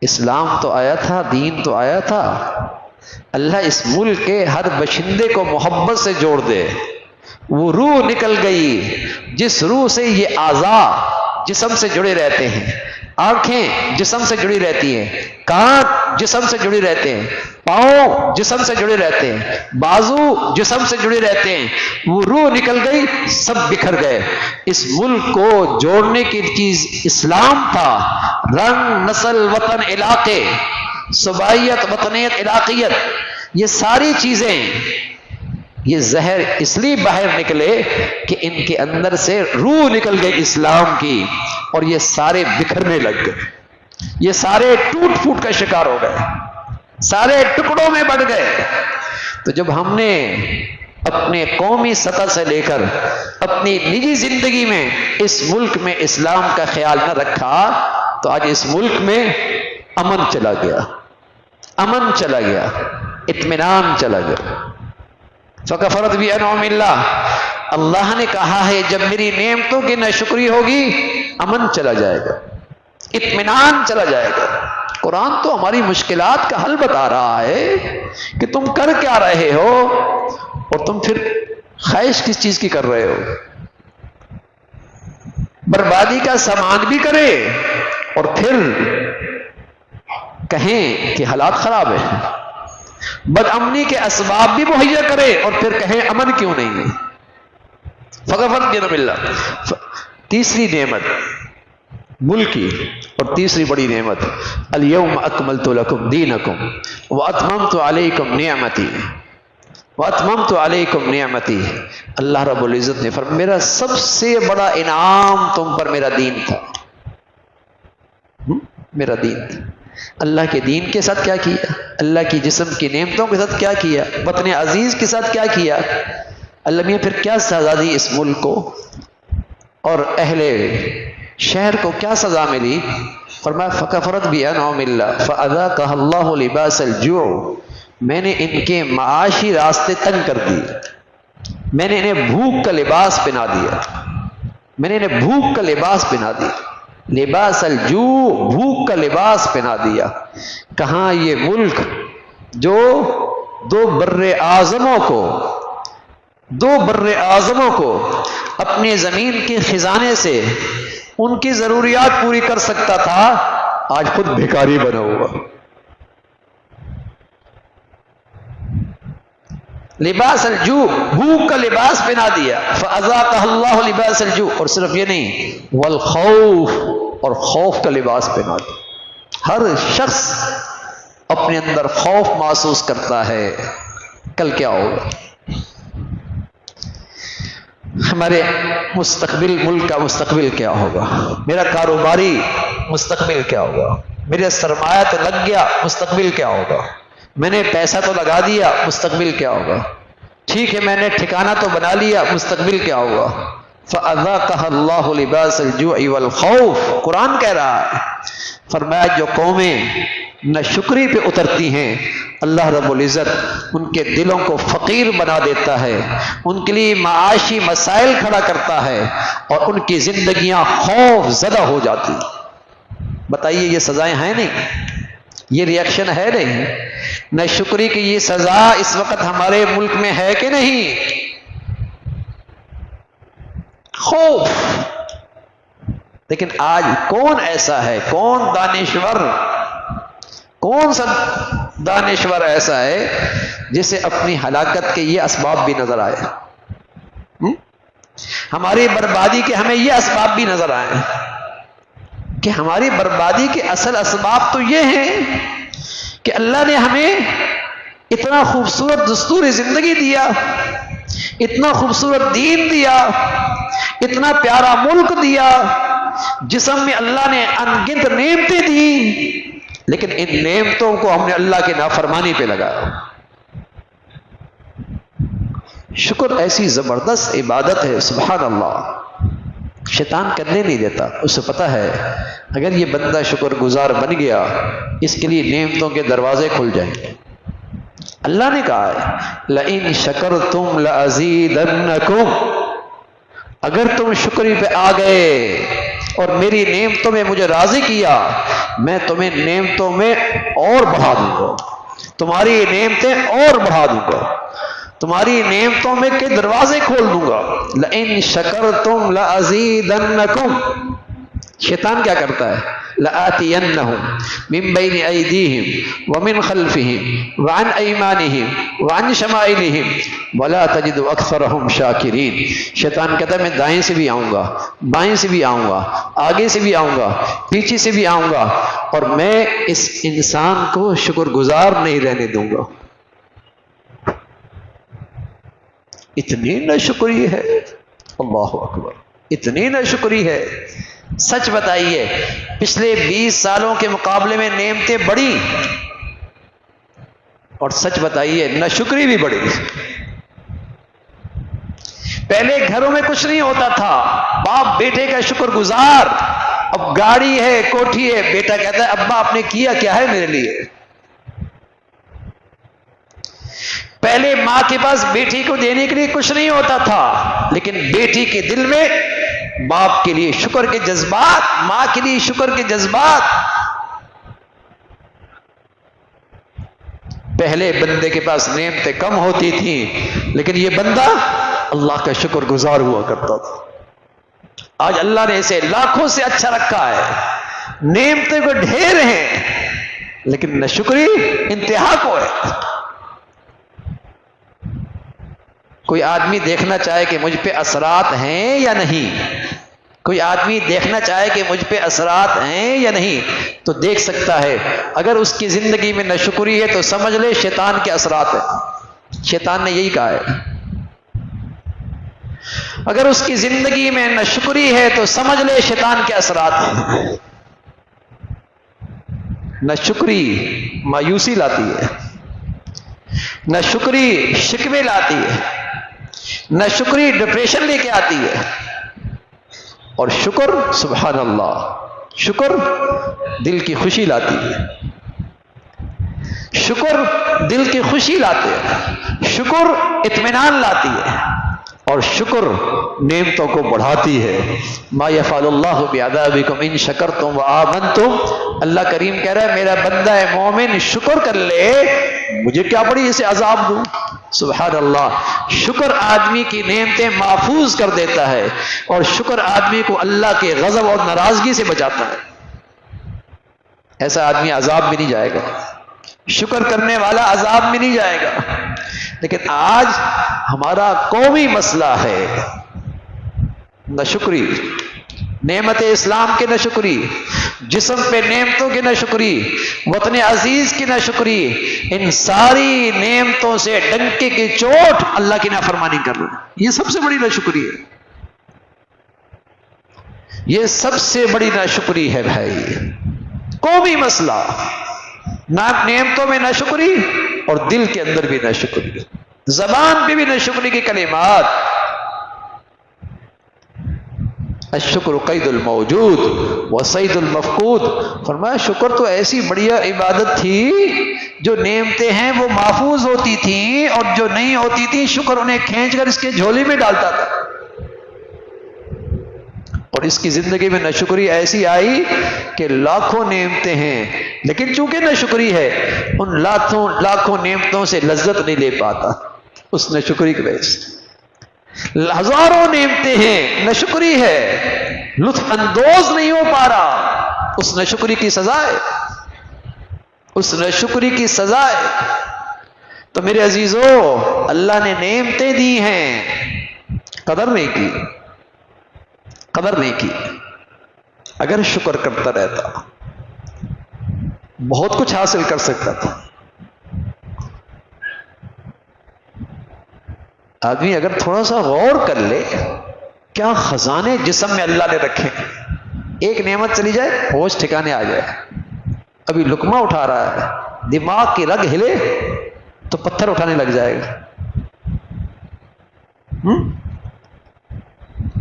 اسلام تو آیا تھا، دین تو آیا تھا، اللہ اس ملک کے ہر باشندے کو محبت سے جوڑ دے۔ وہ روح نکل گئی جس روح سے یہ اعضاء جسم سے جڑے رہتے ہیں، آنکھیں جسم سے جڑی رہتی ہیں، کان جسم سے جڑی رہتے ہیں، پاؤں جسم سے جڑے رہتے ہیں، بازو جسم سے جڑے رہتے ہیں۔ وہ روح نکل گئی، سب بکھر گئے۔ اس ملک کو جوڑنے کی چیز اسلام تھا۔ رنگ، نسل، وطن، علاقے، صوبائیت، وطنیت، علاقیت، یہ ساری چیزیں، یہ زہر اس لیے باہر نکلے کہ ان کے اندر سے روح نکل گئی اسلام کی، اور یہ سارے بکھرنے لگ گئے، یہ سارے ٹوٹ پھوٹ کا شکار ہو گئے، سارے ٹکڑوں میں بٹ گئے۔ تو جب ہم نے اپنے قومی سطح سے لے کر اپنی نجی زندگی میں اس ملک میں اسلام کا خیال نہ رکھا، تو آج اس ملک میں امن چلا گیا، امن چلا گیا، اطمینان چلا گیا۔ فکفرت بانعم اللہ، اللہ نے کہا ہے جب میری نعمتوں کی ناشکری ہوگی، امن چلا جائے گا، اطمینان چلا جائے گا۔ قرآن تو ہماری مشکلات کا حل بتا رہا ہے کہ تم کر کیا رہے ہو اور تم پھر خواہش کس چیز کی کر رہے ہو۔ بربادی کا سامان بھی کرے اور پھر کہیں کہ حالات خراب ہیں، بدامنی کے اسباب بھی مہیا کرے اور پھر کہیں امن کیوں نہیں ہے۔ فغفرت بنعم اللہ، تیسری نعمت ملک کی اور تیسری بڑی نعمت، الیوم اکملت لکم دینکم واتممت علیکم نعمتی واتممت علیکم نعمتی۔ اللہ رب العزت نے فرمایا میرا سب سے بڑا انعام تم پر میرا دین تھا، میرا دین تھا۔ اللہ کے دین کے ساتھ کیا کیا؟ اللہ کی جسم کی نعمتوں کے ساتھ کیا کیا؟ وطن عزیز کے ساتھ کیا کیا؟ اللہ میاں پھر کیا سزا دی اس ملک کو اور اہل شہر کو کیا سزا ملی؟ فرمایا فکفرت بانعم اللہ فاذاقها اللہ لباس الجوع، میں نے ان کے معاشی راستے تنگ کر دیے، میں نے انہیں بھوک کا لباس پہنا دیا، میں نے انہیں بھوک کا لباس پہنا دیا، لباس الجوع، بھوک کا لباس پہنا دیا۔ کہاں یہ ملک جو دو بر اعظموں کو اپنے زمین کے خزانے سے ان کی ضروریات پوری کر سکتا تھا، آج خود بھیکاری بنا ہوا۔ لباس الجوع، بھوک کا لباس پہنا دیا، فاذاقها اللہ لباس الجوع، اور صرف یہ نہیں والخوف، اور خوف کا لباس پہنا دیا۔ ہر شخص اپنے اندر خوف محسوس کرتا ہے کل کیا ہوگا، ہمارے مستقبل، ملک کا مستقبل کیا ہوگا، میرا کاروباری مستقبل کیا ہوگا، میرا سرمایہ تو لگ گیا، مستقبل کیا ہوگا، میں نے پیسہ تو لگا دیا، مستقبل کیا ہوگا، ٹھیک ہے میں نے ٹھکانہ تو بنا لیا، مستقبل کیا ہوگا۔ فَأَذَاقَهَا اللَّهُ لِبَاسَ الْجُوعِ وَالْخَوْفِ، قرآن کہہ رہا ہے، فرمایا جو قومیں نہ شکری پہ اترتی ہیں اللہ رب العزت ان کے دلوں کو فقیر بنا دیتا ہے، ان کے لیے معاشی مسائل کھڑا کرتا ہے اور ان کی زندگیاں خوف زدہ ہو جاتی۔ بتائیے یہ سزائیں ہیں نہیں؟ یہ ریاکشن ہے نہیں؟ نہ شکری کی یہ سزا اس وقت ہمارے ملک میں ہے کہ نہیں؟ خوف۔ لیکن آج کون ایسا ہے، کون دانشور، کون سا دانشور ایسا ہے جسے اپنی ہلاکت کے یہ اسباب بھی نظر آئے، ہماری بربادی کے ہمیں یہ اسباب بھی نظر آئے کہ ہماری بربادی کے اصل اسباب تو یہ ہیں کہ اللہ نے ہمیں اتنا خوبصورت دستور زندگی دیا، اتنا خوبصورت دین دیا، اتنا پیارا ملک دیا، جسم میں اللہ نے انگنت نعمتیں دی، لیکن ان نعمتوں کو ہم نے اللہ کے نافرمانی پہ لگایا۔ شکر ایسی زبردست عبادت ہے، سبحان اللہ، شیطان کرنے نہیں دیتا، اسے پتا ہے اگر یہ بندہ شکر گزار بن گیا اس کے لیے نعمتوں کے دروازے کھل جائیں گے۔ اللہ نے کہا ہے لَإِن شَكَرْتُمْ لَأَزِيدَنَّكُمْ، اگر تم شکری پہ آ گئے اور میری نعمتوں میں مجھے راضی کیا، میں تمہیں نعمتوں میں اور بڑھا دوں گا، تمہاری نعمتیں اور بڑھا دوں گا، تمہاری نعمتوں میں کے دروازے کھول دوں گا۔ لَإِن شَكَرْتُمْ لَأَزِيدَنَّكُمْ، شیطان کیا کرتا ہے لَآتِيَنَّهُمْ مِن بَيْنِ أَيْدِيهِمْ وَمِنْ خَلْفِهِمْ وَعَنْ أَيْمَانِهِمْ وَعَنْ شَمَائِلِهِمْ وَلَا تَجِدُ أَكْثَرَهُمْ شَاكِرِينَ۔ شیطان کہتا ہے میں دائیں سے بھی آؤں گا، بائیں سے بھی آؤں گا، آگے سے بھی آؤں گا، پیچھے سے بھی آؤں گا، اور میں اس انسان کو شکر گزار نہیں رہنے دوں گا۔ اتنی ناشکری ہے، اللہ اکبر، اتنی ناشکری ہے۔ سچ بتائیے پچھلے 20 سالوں کے مقابلے میں نعمتیں بڑھی، اور سچ بتائیے ناشکری بھی بڑھی۔ پہلے گھروں میں کچھ نہیں ہوتا تھا، باپ بیٹے کا شکر گزار، اب گاڑی ہے، کوٹھی ہے، بیٹا کہتا ہے ابا آپ نے کیا کیا ہے میرے لیے۔ پہلے ماں کے پاس بیٹی کو دینے کے لیے کچھ نہیں ہوتا تھا، لیکن بیٹی کے دل میں باپ کے لیے شکر کے جذبات، ماں کے لیے شکر کے جذبات. پہلے بندے کے پاس نعمتیں کم ہوتی تھیں لیکن یہ بندہ اللہ کا شکر گزار ہوا کرتا تھا. آج اللہ نے اسے لاکھوں سے اچھا رکھا ہے، نعمتیں کو ڈھیر ہیں لیکن نہ شکری انتہا کو ہے. کوئی آدمی دیکھنا چاہے کہ مجھ پہ اثرات ہیں یا نہیں، کوئی آدمی دیکھنا چاہے کہ مجھ پہ اثرات ہیں یا نہیں تو دیکھ سکتا ہے. اگر اس کی زندگی میں ناشکری ہے تو سمجھ لے شیطان کے اثرات ہیں. شیطان نے یہی کہا ہے. اگر اس کی زندگی میں ناشکری ہے تو سمجھ لے شیطان کے اثرات ہیں. ناشکری مایوسی لاتی ہے، ناشکری شکوے لاتی ہے، ناشکری ڈپریشن لے کے آتی ہے. اور شکر سبحان اللہ، شکر دل کی خوشی لاتی ہے. شکر دل کی خوشی لاتے ہیں، شکر اطمینان لاتی ہے، اور شکر نعمتوں کو بڑھاتی ہے. ما یفعل اللہ بعذابکم ان شکرتم وآمنتم. اللہ کریم کہہ رہا ہے میرا بندہ مومن شکر کر لے، مجھے کیا پڑی اسے عذاب دوں. سبحان اللہ. شکر آدمی کی نعمتیں محفوظ کر دیتا ہے، اور شکر آدمی کو اللہ کے غضب اور ناراضگی سے بچاتا ہے. ایسا آدمی عذاب میں نہیں جائے گا، شکر کرنے والا عذاب میں نہیں جائے گا. لیکن آج ہمارا قومی مسئلہ ہے ناشکری، نعمت اسلام کی ناشکری، جسم پہ نعمتوں کی ناشکری، وطن عزیز کی ناشکری. ان ساری نعمتوں سے ڈنکے کی چوٹ اللہ کی نافرمانی کرنا، یہ سب سے بڑی ناشکری ہے. یہ سب سے بڑی ناشکری ہے بھائی. قومی مسئلہ، نعمتوں میں ناشکری اور دل کے اندر بھی ناشکری، زبان پہ بھی ناشکری کے کلمات. الشکر قید الموجود وصید المفقود. فرمایا شکر تو ایسی بڑھیا عبادت تھی، جو نعمتیں ہیں وہ محفوظ ہوتی تھیں اور جو نہیں ہوتی تھیں شکر انہیں کھینچ کر اس کے جھولی میں ڈالتا تھا. اور اس کی زندگی میں ناشکری ایسی آئی کہ لاکھوں نعمتیں ہیں لیکن چونکہ ناشکری ہے ان لاکھوں نعمتوں سے لذت نہیں لے پاتا اس ناشکری کی وجہ سے. ہزاروں نعمتیں ہیں، ناشکری ہے، لطف اندوز نہیں ہو پا رہا، اس ناشکری کی سزا ہے، اس ناشکری کی سزا ہے. تو میرے عزیزو، اللہ نے نعمتیں دی ہیں، قدر نہیں کی، قدر نہیں کی. اگر شکر کرتا رہتا بہت کچھ حاصل کر سکتا تھا. آدمی اگر تھوڑا سا غور کر لے کیا خزانے جسم میں اللہ نے رکھے. ایک نعمت چلی جائے ہوش ٹھکانے آ جائے. ابھی لقمہ اٹھا رہا ہے، دماغ کی رگ ہلے تو پتھر اٹھانے لگ جائے گا.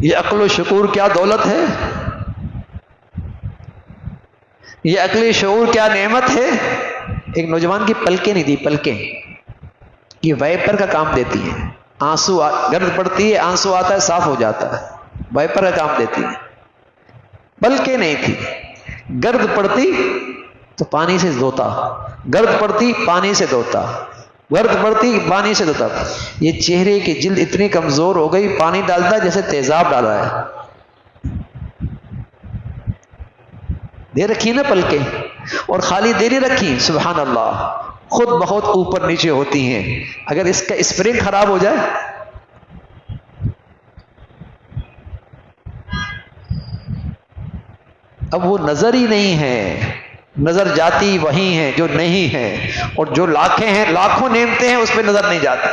یہ عقل و شعور کیا دولت ہے، یہ عقلی شعور کیا نعمت ہے. ایک نوجوان کی پلکیں نہیں دی، پلکیں یہ وائپر کا کام دیتی ہیں. آنسو گرد پڑتی ہے، آنسو آتا ہے صاف ہو جاتا ہے، وائپر کا کام دیتی ہے. پلکیں نہیں تھی، گرد پڑتی تو پانی سے دھوتا، گرد پڑتی پانی سے دھوتا، گرد پڑتی پانی سے دھوتا. یہ چہرے کی جلد اتنی کمزور ہو گئی، پانی ڈالتا ہے جیسے تیزاب ڈالا ہے. دے رکھی نا پلکیں، اور خالی دے نہیں رکھی، سبحان اللہ، خود بہت اوپر نیچے ہوتی ہیں. اگر اس کا اسپرنگ خراب ہو جائے اب وہ نظر ہی نہیں ہے، نظر جاتی وہی ہیں جو نہیں ہیں، اور جو لاکھیں ہیں، لاکھوں نعمتیں ہیں اس پہ نظر نہیں جاتی.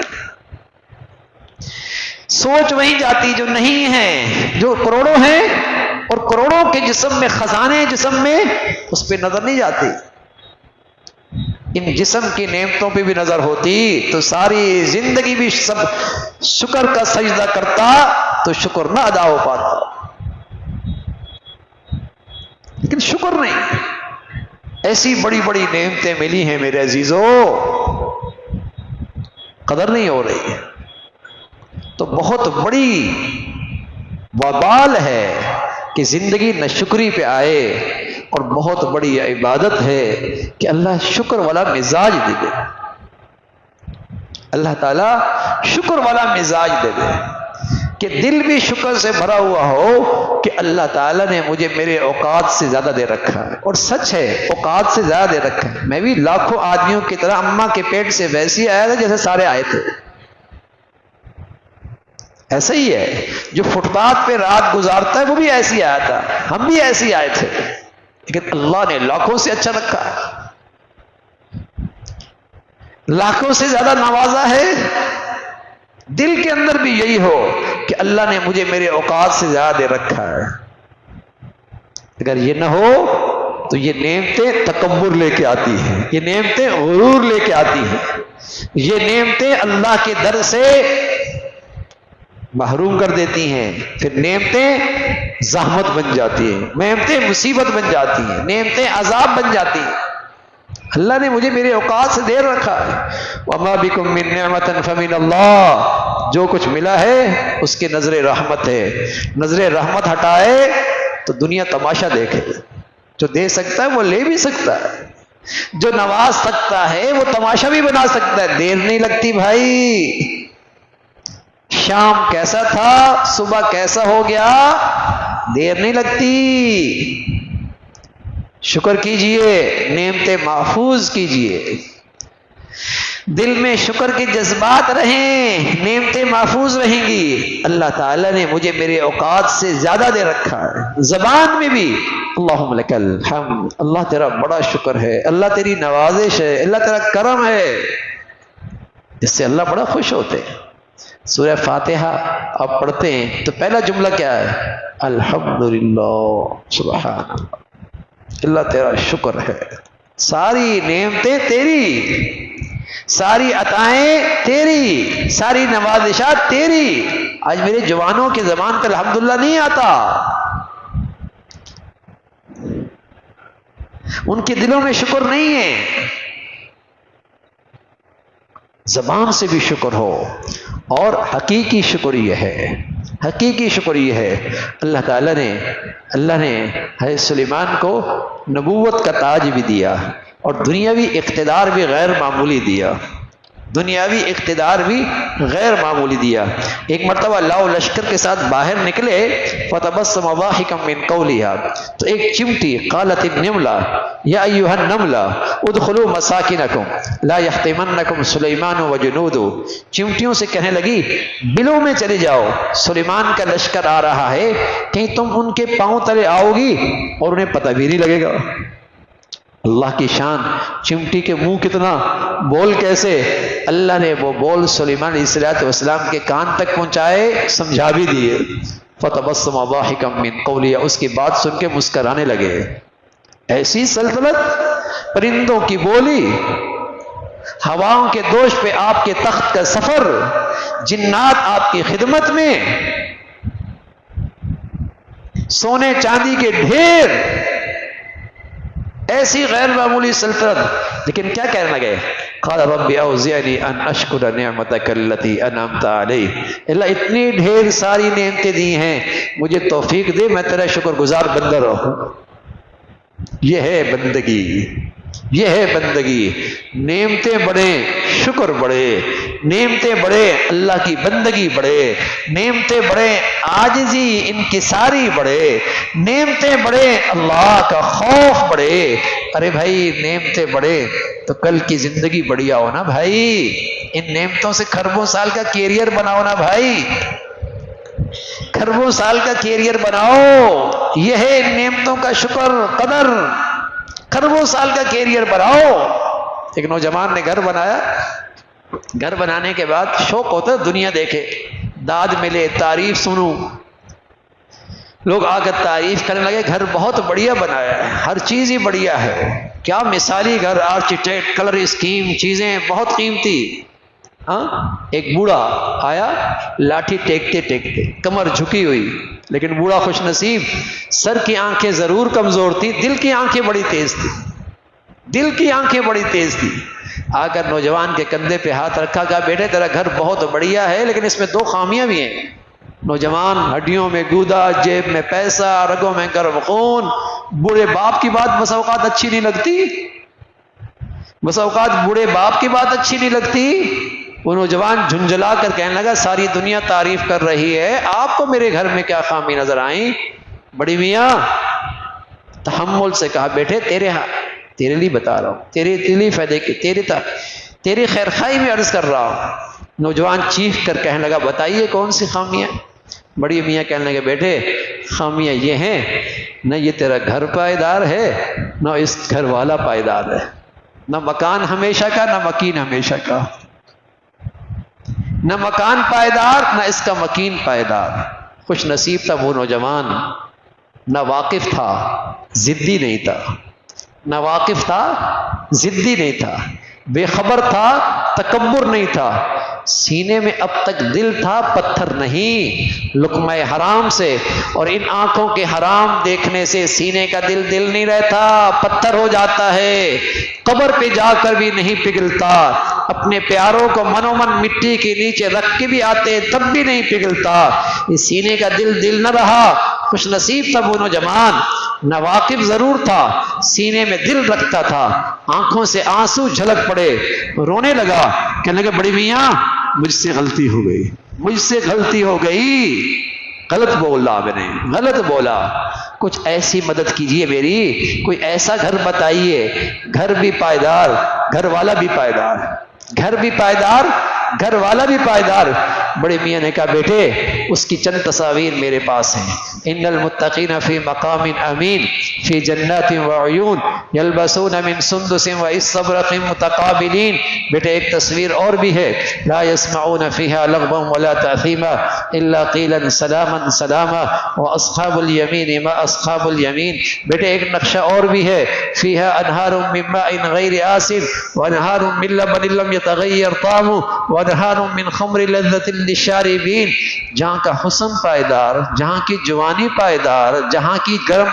سوچ وہیں جاتی جو نہیں ہیں، جو کروڑوں ہیں اور کروڑوں کے جسم میں خزانے جسم میں، اس پہ نظر نہیں جاتی. ان جسم کی نعمتوں پہ بھی نظر ہوتی تو ساری زندگی بھی سب شکر کا سجدہ کرتا تو شکر نہ ادا ہو پاتا. لیکن شکر نہیں. ایسی بڑی بڑی نعمتیں ملی ہیں میرے عزیزو، قدر نہیں ہو رہی ہے. تو بہت بڑی وبال ہے کہ زندگی ناشکری پہ آئے، اور بہت بڑی عبادت ہے کہ اللہ شکر والا مزاج دے دے، اللہ تعالیٰ شکر والا مزاج دے دے کہ دل بھی شکر سے بھرا ہوا ہو کہ اللہ تعالیٰ نے مجھے میرے اوقات سے زیادہ دے رکھا ہے۔ اور سچ ہے، اوقات سے زیادہ دے رکھا ہے۔ میں بھی لاکھوں آدمیوں کی طرح اماں کے پیٹ سے ویسے ہی آیا تھا جیسے سارے آئے تھے، ایسا ہی ہے۔ جو فٹ پاتھ پہ رات گزارتا ہے وہ بھی ایسے ہی آیا تھا، ہم بھی ایسے ہی آئے تھے، لیکن اللہ نے لاکھوں سے اچھا رکھا ہے، لاکھوں سے زیادہ نوازا ہے۔ دل کے اندر بھی یہی ہو کہ اللہ نے مجھے میرے اوقات سے زیادہ دے رکھا ہے۔ اگر یہ نہ ہو تو یہ نعمتیں تکبر لے کے آتی ہیں، یہ نعمتیں غرور لے کے آتی ہیں، یہ نعمتیں اللہ کے در سے محروم کر دیتی ہیں، پھر نعمتیں زحمت بن جاتی ہیں، نعمتیں مصیبت بن جاتی ہیں، نعمتیں عذاب بن جاتی ہیں۔ اللہ نے مجھے میرے اوقات سے دیر رکھا ہے۔ وَمَا بِكُم مِّن نِّعْمَةٍ فَمِنَ اللَّهِ، جو کچھ ملا ہے اس کی نظر رحمت ہے۔ نظر رحمت ہٹائے تو دنیا تماشا دیکھے، جو دے سکتا ہے وہ لے بھی سکتا ہے، جو نواز سکتا ہے وہ تماشا بھی بنا سکتا ہے۔ دیر نہیں لگتی بھائی، شام کیسا تھا صبح کیسا ہو گیا، دیر نہیں لگتی۔ شکر کیجئے، نعمتیں محفوظ کیجئے، دل میں شکر کے جذبات رہیں، نعمتیں محفوظ رہیں گی۔ اللہ تعالیٰ نے مجھے میرے اوقات سے زیادہ دے رکھا ہے۔ زبان میں بھی اللہم لک الحمد، اللہ تیرا بڑا شکر ہے، اللہ تیری نوازش ہے، اللہ تیرا کرم ہے، اس سے اللہ بڑا خوش ہوتے ہیں۔ سورہ فاتحہ آپ پڑھتے ہیں تو پہلا جملہ کیا ہے؟ الحمدللہ، سبحان اللہ، اللہ تیرا شکر ہے، ساری نعمتیں تیری، ساری عطائیں تیری، ساری نوازشات تیری۔ آج میرے جوانوں کے زبان پہ الحمدللہ نہیں آتا، ان کے دلوں میں شکر نہیں ہے۔ زبان سے بھی شکر ہو، اور حقیقی شکر یہ ہے، حقیقی شکر یہ ہے اللہ تعالیٰ نے حضرت سلیمان کو نبوت کا تاج بھی دیا، اور دنیاوی اقتدار بھی غیر معمولی دیا، دنیاوی اقتدار بھی غیر معمولی دیا۔ ایک مرتبہ لاؤ لشکر کے ساتھ باہر نکلے، فتبسم ضاحکا من قولها، تو ایک چمٹی قالت النملہ یا ایھا النملہ ادخلوا مساکنکم لا یحطمنکم سلیمان وجنودہ، چمٹیوں سے کہنے لگی بلوں میں چلے جاؤ، سلیمان کا لشکر آ رہا ہے، کہیں تم ان کے پاؤں تلے آؤ گی اور انہیں پتہ بھی نہیں لگے گا۔ اللہ کی شان، چمٹی کے منہ کتنا، بول کیسے، اللہ نے وہ بول سلیمان علیہ السلام کے کان تک پہنچائے، سمجھا بھی دیے۔ فتبسم ضاحکا من قولها، اس کی بات سن کے مسکرانے لگے۔ ایسی سلطنت، پرندوں کی بولی، ہواؤں کے دوش پہ آپ کے تخت کا سفر، جنات آپ کی خدمت میں، سونے چاندی کے ڈھیر، ایسی غیر معمولی سلطنت، لیکن کیا کہنے لگے؟ قال رب اوزعنی ان اشکر نعمتک التی انعمت علی، اللہ اتنی ڈھیر ساری نعمتیں دی ہیں، مجھے توفیق دے میں تیرا شکر گزار بندہ رہوں۔ یہ ہے بندگی، یہ ہے بندگی۔ نعمتیں بڑھیں شکر بڑھے، نعمتیں بڑھے اللہ کی بندگی بڑھے، نعمتیں بڑھے عاجزی انکساری بڑھے، نعمتیں بڑھے اللہ کا خوف بڑھے۔ ارے بھائی نعمتیں بڑھے تو کل کی زندگی بڑھیا ہو نا بھائی، ان نعمتوں سے کھربوں سال کا کیریئر بناؤ نا بھائی، کھربوں سال کا کیریئر بناؤ، یہ ہے ان نعمتوں کا شکر قدر، کھربوں سال کا کیریئر بناؤ۔ ایک نوجوان نے گھر بنایا، گھر بنانے کے بعد شوق ہوتا ہے دنیا دیکھے، داد ملے، تعریف سنوں، لوگ آ کر تعریف کرنے لگے گھر بہت بڑھیا بنایا ہے، ہر چیز ہی بڑھیا ہے، کیا مثالی گھر، آرکیٹیکٹ، کلر اسکیم، چیزیں بہت قیمتی۔ ایک بوڑھا آیا، لاٹھی ٹیکتے ٹیکتے، کمر جھکی ہوئی، لیکن بوڑھا خوش نصیب، سر کی آنکھیں ضرور کمزور تھی، دل کی آنکھیں بڑی تیز تھی، دل کی آنکھیں بڑی تیز تھی۔ آ کر نوجوان کے کندھے پہ ہاتھ رکھا، کہا بیٹے تیرا گھر بہت بڑھیا ہے، لیکن اس میں دو خامیاں بھی ہیں۔ نوجوان ہڈیوں میں گودا، جیب میں پیسہ، رگوں میں گرم خون. بوڑھے باپ کی بات بس اوقات اچھی نہیں لگتی، بس اوقات بوڑھے باپ کی بات اچھی نہیں لگتی. وہ نوجوان جھنجھلا کر کہنے لگا ساری دنیا تعریف کر رہی ہے، آپ کو میرے گھر میں کیا خامی نظر آئی؟ بڑی میاں تحمل سے کہا بیٹے تیرے لیے بتا رہا ہوں، تیرے لیے فائدے کی، تیرے خیر خواہی میں عرض کر رہا ہوں. نوجوان چیخ کر کہنے لگا بتائیے کون سی خامیاں؟ بڑی میاں کہنے لگے بیٹے خامیاں یہ ہیں، نہ یہ تیرا گھر پائیدار ہے، نہ اس گھر والا پائیدار ہے، نہ مکان ہمیشہ کا، نہ مکین ہمیشہ کا، نہ مکان پائیدار نہ اس کا مکین پائیدار. خوش نصیب تھا وہ نوجوان، نہ واقف تھا، ضدی نہیں تھا، نہ واقف تھا، ضدی نہیں تھا، بے خبر تھا، تکبر نہیں تھا. سینے میں اب تک دل تھا، پتھر نہیں. لقمہ حرام سے اور ان آنکھوں کے حرام دیکھنے سے سینے کا دل نہیں رہتا، پتھر ہو جاتا ہے. قبر پہ جا کر بھی نہیں پگھلتا، اپنے پیاروں کو منو من مٹی کے نیچے رکھ کے بھی آتے تب بھی نہیں پگھلتا. اس سینے کا دل نہ رہا. خوش نصیب تھا وہ نوجوان، نہ واقف ضرور تھا، سینے میں دل رکھتا تھا. آنکھوں سے آنسو جھلک پڑے، رونے لگا، کہنے لگا بڑی میاں مجھ سے غلطی ہو گئی، مجھ سے غلطی ہو گئی، غلط بولا میں نے، غلط بولا. کچھ ایسی مدد کیجئے میری، کوئی ایسا گھر بتائیے، گھر بھی پائیدار، گھر والا بھی پائیدار، گھر بھی پائیدار، گھر والا بھی پائیدار. بڑے میاں نے کہا بیٹے اس کی چند تصاویر میرے پاس ہیں. ان المتقین فی مقام امین فی جنات وعیون یلبسون من سندس واستبرق متقابلین. بیٹے ایک تصویر اور بھی ہے، لا يسمعون فیہا لغوا ولا تأثیما الا قیلا سلاما سلاما واصحاب الیمین ما اصحاب الیمین. بیٹے ایک نقشہ اور بھی ہے، فیہا انہار من ماء غیر آسن وانہار من لبن لم یتغیر طعمه وانہار من خمر لذت للشاربین. جہاں کا حسن پائیدار، جہاں کی جوانی پائیدار، جہاں کی گرم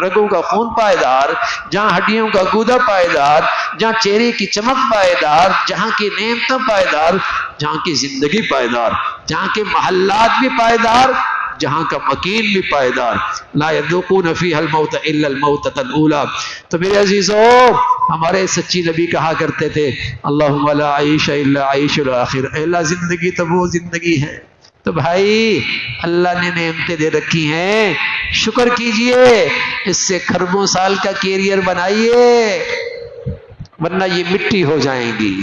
رگوں کا خون پائیدار، جہاں ہڈیوں کا گودا پائیدار، جہاں چہرے کی چمک پائیدار، جہاں کی نعمتیں پائیدار، جہاں کی زندگی پائیدار، جہاں کے محلات بھی پائیدار، جہاں کا مکین بھی پائیدار. لا یذوقون فیہا الموت الا الموتۃ الاولی. تو میرے عزیزو ہمارے سچی نبی کہا کرتے تھے اللہم لا عیش الا عیش الاخر. اے اللہ زندگی تو وہ زندگی ہے. تو بھائی اللہ نے نعمتیں دے رکھی ہیں، شکر کیجئے، اس سے خربوں سال کا کیریئر بنائیے، ورنہ یہ مٹی ہو جائیں گی،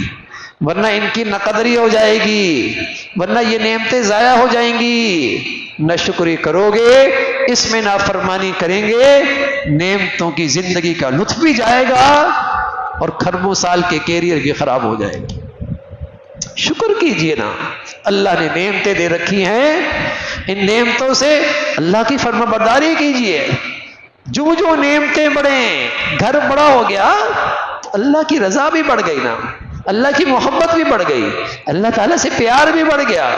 ورنہ ان کی ناقدری ہو جائے گی، ورنہ یہ نعمتیں ضائع ہو جائیں گی. نہ شکری کرو گے، اس میں نافرمانی کریں گے، نعمتوں کی زندگی کا لطف بھی جائے گا اور خربوں سال کے کیریئر بھی خراب ہو جائے گا. شکر کیجئے نا، اللہ نے نعمتیں دے رکھی ہیں، ان نعمتوں سے اللہ کی فرما برداری کیجئے. جو جو نعمتیں بڑھیں، گھر بڑا ہو گیا تو اللہ کی رضا بھی بڑھ گئی نا، اللہ کی محبت بھی بڑھ گئی، اللہ تعالیٰ سے پیار بھی بڑھ گیا،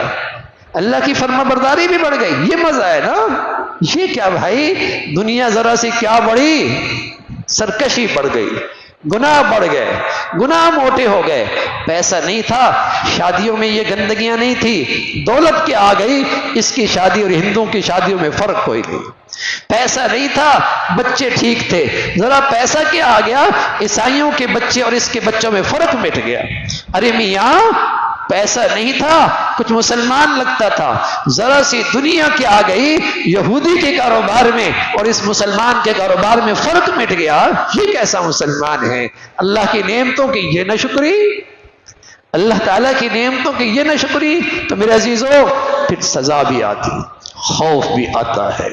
اللہ کی فرما برداری بھی بڑھ گئی. یہ مزہ ہے نا. یہ کیا بھائی، دنیا ذرا سی کیا بڑھی، سرکشی بڑھ گئی، گناہ بڑھ گئے، گناہ موٹے ہو گئے. پیسہ نہیں تھا، شادیوں میں یہ گندگیاں نہیں تھی، دولت کے آ گئی، اس کی شادی اور ہندوؤں کی شادیوں میں فرق کوئی نہیں. پیسہ نہیں تھا، بچے ٹھیک تھے، ذرا پیسہ کیا آ گیا، عیسائیوں کے بچے اور اس کے بچوں میں فرق مٹ گیا. ارے میاں پیسہ نہیں تھا، کچھ مسلمان لگتا تھا، ذرا سی دنیا کی آ گئی، یہودی کے کاروبار میں اور اس مسلمان کے کاروبار میں فرق مٹ گیا. یہ کیسا مسلمان ہے؟ اللہ کی نعمتوں کی یہ نہ شکری، اللہ تعالیٰ کی نعمتوں کی یہ نہ شکری. تو میرے عزیزو پھر سزا بھی آتی، خوف بھی آتا ہے،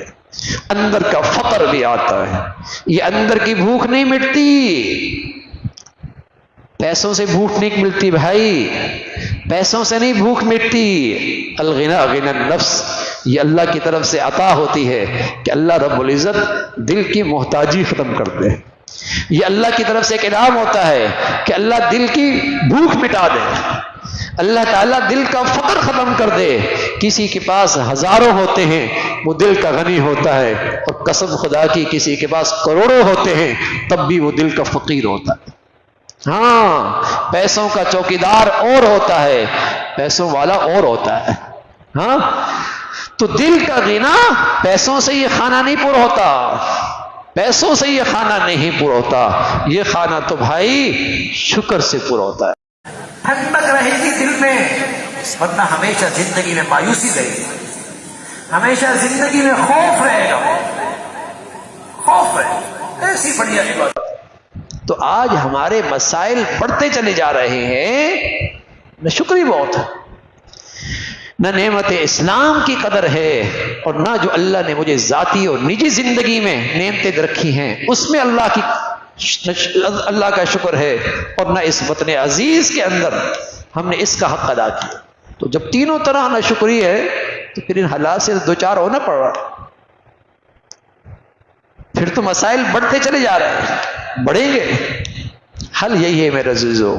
اندر کا فقر بھی آتا ہے. یہ اندر کی بھوک نہیں مٹتی، پیسوں سے بھوک نہیں ملتی بھائی، پیسوں سے نہیں بھوک مٹتی. الغنا غنا النفس، یہ اللہ کی طرف سے عطا ہوتی ہے کہ اللہ رب العزت دل کی محتاجی ختم کر دے. یہ اللہ کی طرف سے ایک انعام ہوتا ہے کہ اللہ دل کی بھوک مٹا دے، اللہ تعالیٰ دل کا فقر ختم کر دے. کسی کے پاس ہزاروں ہوتے ہیں وہ دل کا غنی ہوتا ہے، اور قسم خدا کی کسی کے پاس کروڑوں ہوتے ہیں تب بھی وہ دل کا فقیر ہوتا ہے. ہاں پیسوں کا چوکیدار اور ہوتا ہے، پیسوں والا اور ہوتا ہے. ہاں تو دل کا غنا پیسوں سے یہ کھانا نہیں پورا ہوتا، پیسوں سے یہ کھانا نہیں پورا ہوتا، یہ کھانا تو بھائی شکر سے پورا ہوتا ہے۔ ٹھنڈک رہے گی دل میں، ورنہ ہمیشہ زندگی میں مایوسی رہے گی، ہمیشہ زندگی میں خوف رہے گا، خوف رہے گا۔ ایسی بڑھیا عبادت۔ تو آج ہمارے مسائل بڑھتے چلے جا رہے ہیں، نہ شکر ہی بہت ہے، نہ نعمت اسلام کی قدر ہے، اور نہ جو اللہ نے مجھے ذاتی اور نجی زندگی میں نعمتیں رکھی ہیں اس میں اللہ کا شکر ہے، اور نہ اس وطن عزیز کے اندر ہم نے اس کا حق ادا کیا۔ تو جب تینوں طرح نہ شکری ہے تو پھر ان حالات سے دو چار ہونا پڑ رہا، پھر تو مسائل بڑھتے چلے جا رہے ہیں، بڑھیں گے۔ حل یہی ہے میرے عزیزو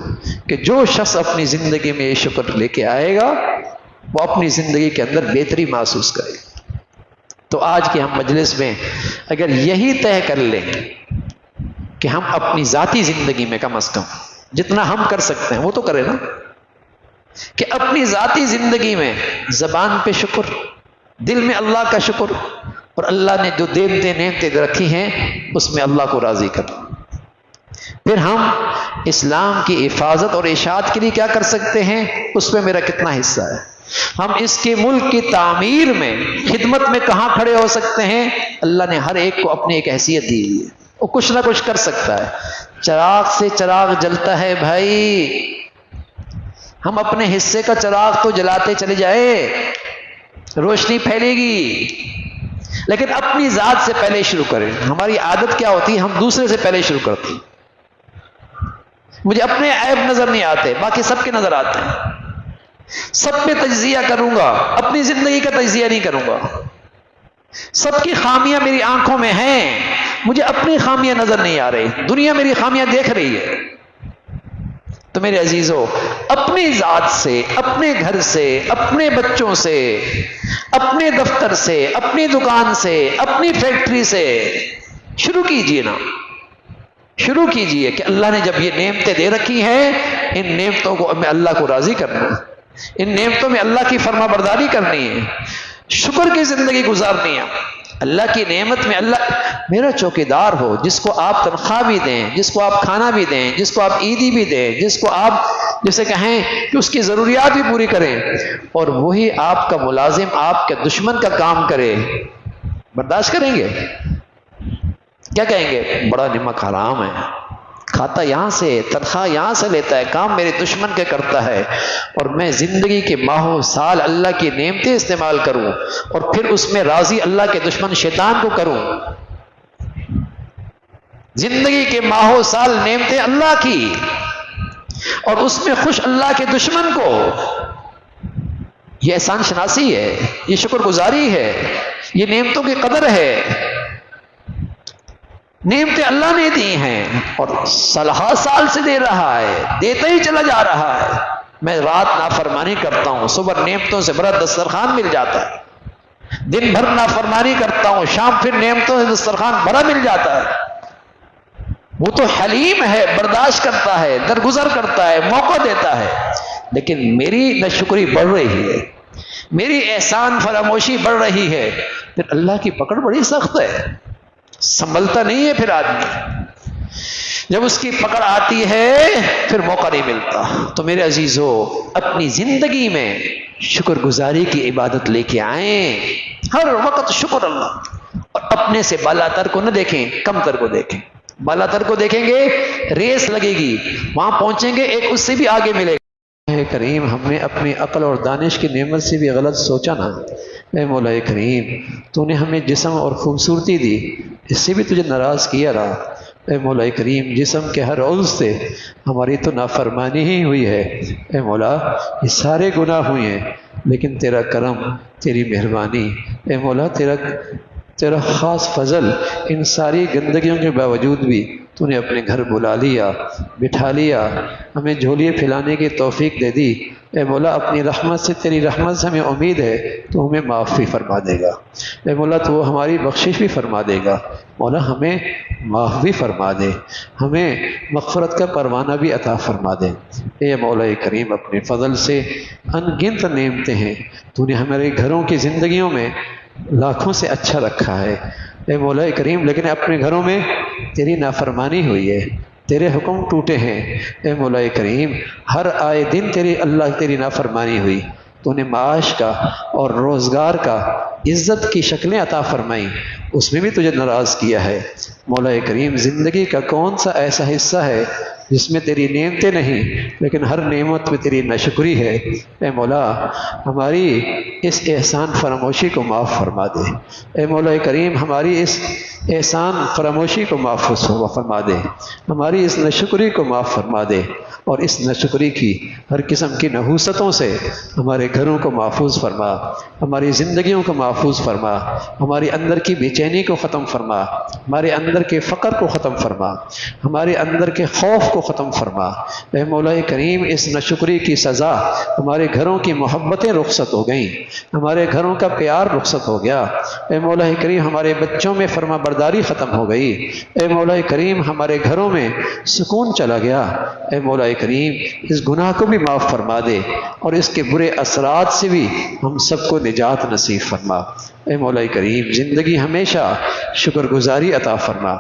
کہ جو شخص اپنی زندگی میں یہ شکر لے کے آئے گا وہ اپنی زندگی کے اندر بہتری محسوس کرے گا۔ تو آج کے ہم مجلس میں اگر یہی طے کر لیں کہ ہم اپنی ذاتی زندگی میں کم از کم جتنا ہم کر سکتے ہیں وہ تو کریں نا، کہ اپنی ذاتی زندگی میں زبان پہ شکر، دل میں اللہ کا شکر، اور اللہ نے جو نعمتیں رکھی ہیں اس میں اللہ کو راضی کرنا۔ پھر ہم اسلام کی حفاظت اور اشاعت کے لیے کیا کر سکتے ہیں، اس میں میرا کتنا حصہ ہے، ہم اس کے ملک کی تعمیر میں خدمت میں کہاں کھڑے ہو سکتے ہیں۔ اللہ نے ہر ایک کو اپنی ایک حیثیت دی ہوئی ہے، وہ کچھ نہ کچھ کر سکتا ہے۔ چراغ سے چراغ جلتا ہے بھائی، ہم اپنے حصے کا چراغ تو جلاتے چلے جائیں، روشنی پھیلے گی، لیکن اپنی ذات سے پہلے شروع کریں۔ ہماری عادت کیا ہوتی ہے، ہم دوسرے سے پہلے شروع کرتے ہیں۔ مجھے اپنے عیب نظر نہیں آتے، باقی سب کے نظر آتے ہیں، سب پہ تجزیہ کروں گا، اپنی زندگی کا تجزیہ نہیں کروں گا۔ سب کی خامیاں میری آنکھوں میں ہیں، مجھے اپنی خامیاں نظر نہیں آ رہی، دنیا میری خامیاں دیکھ رہی ہے۔ تو میرے عزیزو، اپنی ذات سے، اپنے گھر سے، اپنے بچوں سے، اپنے دفتر سے، اپنی دکان سے، اپنی فیکٹری سے شروع کیجئے نا، شروع کیجئے کہ اللہ نے جب یہ نعمتیں دے رکھی ہیں، ان نعمتوں کو میں اللہ کو راضی کرنا ہے، ان نعمتوں میں اللہ کی فرما برداری کرنی ہے، شکر کی زندگی گزارنی ہے۔ اللہ کی نعمت میں اللہ میرا چوکیدار ہو، جس کو آپ تنخواہ بھی دیں، جس کو آپ کھانا بھی دیں، جس کو آپ عیدی بھی دیں، جس کو آپ جسے کہیں کہ اس کی ضروریات بھی پوری کریں، اور وہی آپ کا ملازم آپ کے دشمن کا کام کرے، برداشت کریں گے؟ کیا کہیں گے؟ بڑا نمک حرام ہے، کھاتا یہاں سے، تنخواہ یہاں سے لیتا ہے، کام میرے دشمن کے کرتا ہے، اور میں زندگی کے ماہوں سال اللہ کی نعمتیں استعمال کروں اور پھر اس میں راضی اللہ کے دشمن شیطان کو کروں۔ زندگی کے ماہوں سال نعمتیں اللہ کی اور اس میں خوش اللہ کے دشمن کو، یہ احسان شناسی ہے، یہ شکر گزاری ہے، یہ نعمتوں کی قدر ہے۔ نعمتیں اللہ نے دی ہیں اور سالہ سال سے دے رہا ہے، دیتا ہی چلا جا رہا ہے۔ میں رات نافرمانی کرتا ہوں، صبح نعمتوں سے بھرا دسترخوان مل جاتا ہے، دن بھر نافرمانی کرتا ہوں، شام پھر نعمتوں سے دسترخوان بھرا مل جاتا ہے۔ وہ تو حلیم ہے، برداشت کرتا ہے، درگزر کرتا ہے، موقع دیتا ہے، لیکن میری ناشکری بڑھ رہی ہے، میری احسان فراموشی بڑھ رہی ہے، پھر اللہ کی پکڑ بڑی سخت ہے، سنبھلتا نہیں ہے پھر آدمی، جب اس کی پکڑ آتی ہے پھر موقع نہیں ملتا۔ تو میرے عزیزو، اپنی زندگی میں شکر گزاری کی عبادت لے کے آئیں، ہر وقت شکر اللہ، اور اپنے سے بالا تر کو نہ دیکھیں، کم تر کو دیکھیں۔ بالا تر کو دیکھیں گے ریس لگے گی، وہاں پہنچیں گے ایک اس سے بھی آگے ملے گا۔ اے کریم، ہم نے اپنی عقل اور دانش کی نعمت سے بھی غلط سوچا نا، اے مولا کریم، تو نے ہمیں جسم اور خوبصورتی دی، اس سے بھی تجھے ناراض کیا رہا۔ اے مولا کریم، جسم کے ہر عضو سے ہماری تو نافرمانی ہی ہوئی ہے، اے مولا یہ سارے گناہ ہوئے ہیں، لیکن تیرا کرم، تیری مہربانی، اے مولا تیرا خاص فضل، ان ساری گندگیوں کے باوجود بھی تو نے اپنے گھر بلا لیا، بٹھا لیا، ہمیں جھولیے پھیلانے کی توفیق دے دی۔ اے مولا، اپنی رحمت سے، تیری رحمت سے ہمیں امید ہے تو ہمیں معاف بھی فرما دے گا، اے مولا تو ہماری بخشش بھی فرما دے گا۔ مولا ہمیں معاف بھی فرما دے، ہمیں مغفرت کا پروانہ بھی عطا فرما دے۔ اے مولا کریم اپنے فضل سے ان گنت نعمتیں ہیں، تو نے ہمارے گھروں کی زندگیوں میں لاکھوں سے اچھا رکھا ہے اے مولا کریم، لیکن اپنے گھروں میں تیری نافرمانی ہوئی ہے، تیرے حکم ٹوٹے ہیں اے مولا کریم، ہر آئے دن تیری نافرمانی ہوئی، تو نے معاش کا اور روزگار کا عزت کی شکلیں عطا فرمائیں، اس میں بھی تجھے ناراض کیا ہے مولا کریم۔ زندگی کا کون سا ایسا حصہ ہے جس میں تیری نعمتیں نہیں، لیکن ہر نعمت میں تیری ناشکری ہے اے مولا، ہماری اس احسان فراموشی کو معاف فرما دے اے مولا کریم، ہماری اس احسان فراموشی کو معاف فرما دے، ہماری اس ناشکری کو معاف فرما دے، اور اس ناشکری کی ہر قسم کی نحوستوں سے ہمارے گھروں کو محفوظ فرما، ہماری زندگیوں کو محفوظ فرما، ہمارے اندر کی بے چینی کو ختم فرما، ہمارے اندر کے فقر کو ختم فرما، ہمارے اندر کے خوف کو ختم فرما اے مولا کریم۔ اس ناشکری کی سزا ہمارے گھروں کی محبتیں رخصت ہو گئیں، ہمارے گھروں کا پیار رخصت ہو گیا اے مولا کریم، ہمارے بچوں میں فرما برداری ختم ہو گئی اے مولا کریم، ہمارے گھروں میں سکون چلا گیا اے مولا کریم۔ اس گناہ کو بھی معاف فرما دے، اور اس کے برے اثرات سے بھی ہم سب کو نجات نصیب فرما اے مولا کریم۔ زندگی ہمیشہ شکر گزاری عطا فرما،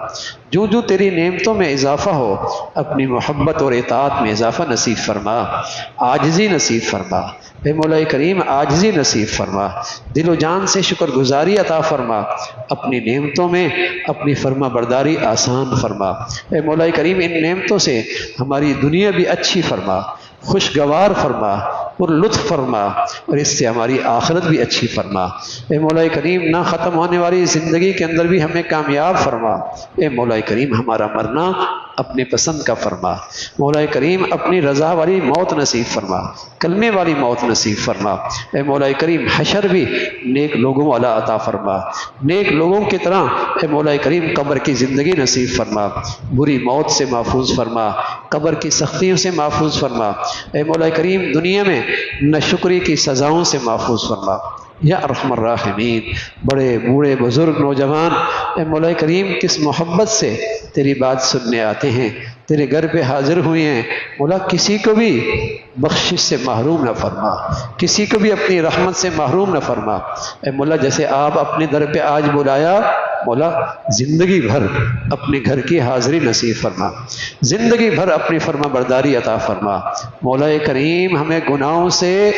جو جو تیری نعمتوں میں اضافہ ہو اپنی محبت اور اطاعت میں اضافہ نصیب فرما، عاجزی نصیب فرما اے مولا کریم، عاجزی نصیب فرما، دل و جان سے شکر گزاری عطا فرما، اپنی نعمتوں میں اپنی فرما برداری آسان فرما اے مولا کریم۔ ان نعمتوں سے ہماری دنیا بھی اچھی فرما، خوشگوار فرما اور لطف فرما، اور اس سے ہماری آخرت بھی اچھی فرما اے مولا کریم۔ نہ ختم ہونے والی زندگی کے اندر بھی ہمیں کامیاب فرما اے مولا کریم۔ ہمارا مرنا اپنے پسند کا فرما مولا کریم، اپنی رضا والی موت نصیب فرما، کلمے والی موت نصیب فرما اے مولا کریم۔ حشر بھی نیک لوگوں والا عطا فرما، نیک لوگوں کی طرح اے مولا کریم قبر کی زندگی نصیب فرما، بری موت سے محفوظ فرما، قبر کی سختیوں سے محفوظ فرما اے مولا کریم۔ دنیا میں ناشکری کی سزاؤں سے محفوظ فرما یا ارحم الراحمین۔ بڑے بوڑھے بزرگ نوجوان اے مولا کریم کس محبت سے تیری بات سننے آتے ہیں، تیرے گھر پہ حاضر ہوئے ہیں مولا، کسی کو بھی بخشش سے محروم نہ فرما، کسی کو بھی اپنی رحمت سے محروم نہ فرما اے مولا۔ جیسے آپ اپنے در پہ آج بلایا مولا، زندگی بھر اپنے گھر کی حاضری نصیب فرما، زندگی بھر اپنی فرما برداری عطا فرما مولا کریم۔ ہمیں گناہوں سے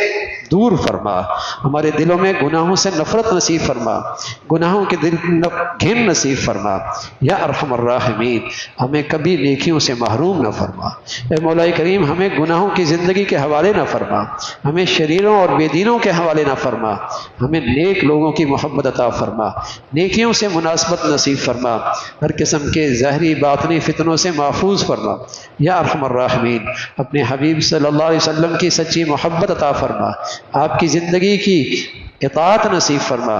دور فرما، ہمارے دلوں میں گناہوں سے نفرت نصیب فرما، گناہوں کے دل گھن نصیب فرما یا ارحم الراحمین۔ ہمیں کبھی نیکیوں سے محروم نہ فرما اے مولا کریم، ہمیں گناہوں کی زندگی کے حوالے نہ فرما، ہمیں شریروں اور بے دینوں کے حوالے نہ فرما، ہمیں نیک لوگوں کی محبت عطا فرما، نیکیوں سے مناسبت نصیب فرما، ہر قسم کے ظاہری باطنی فتنوں سے محفوظ فرما یا ارحم الراحمین۔ اپنے حبیب صلی اللہ علیہ وسلم کی سچی محبت عطا فرما، آپ کی زندگی کی اطاعت نصیب فرما،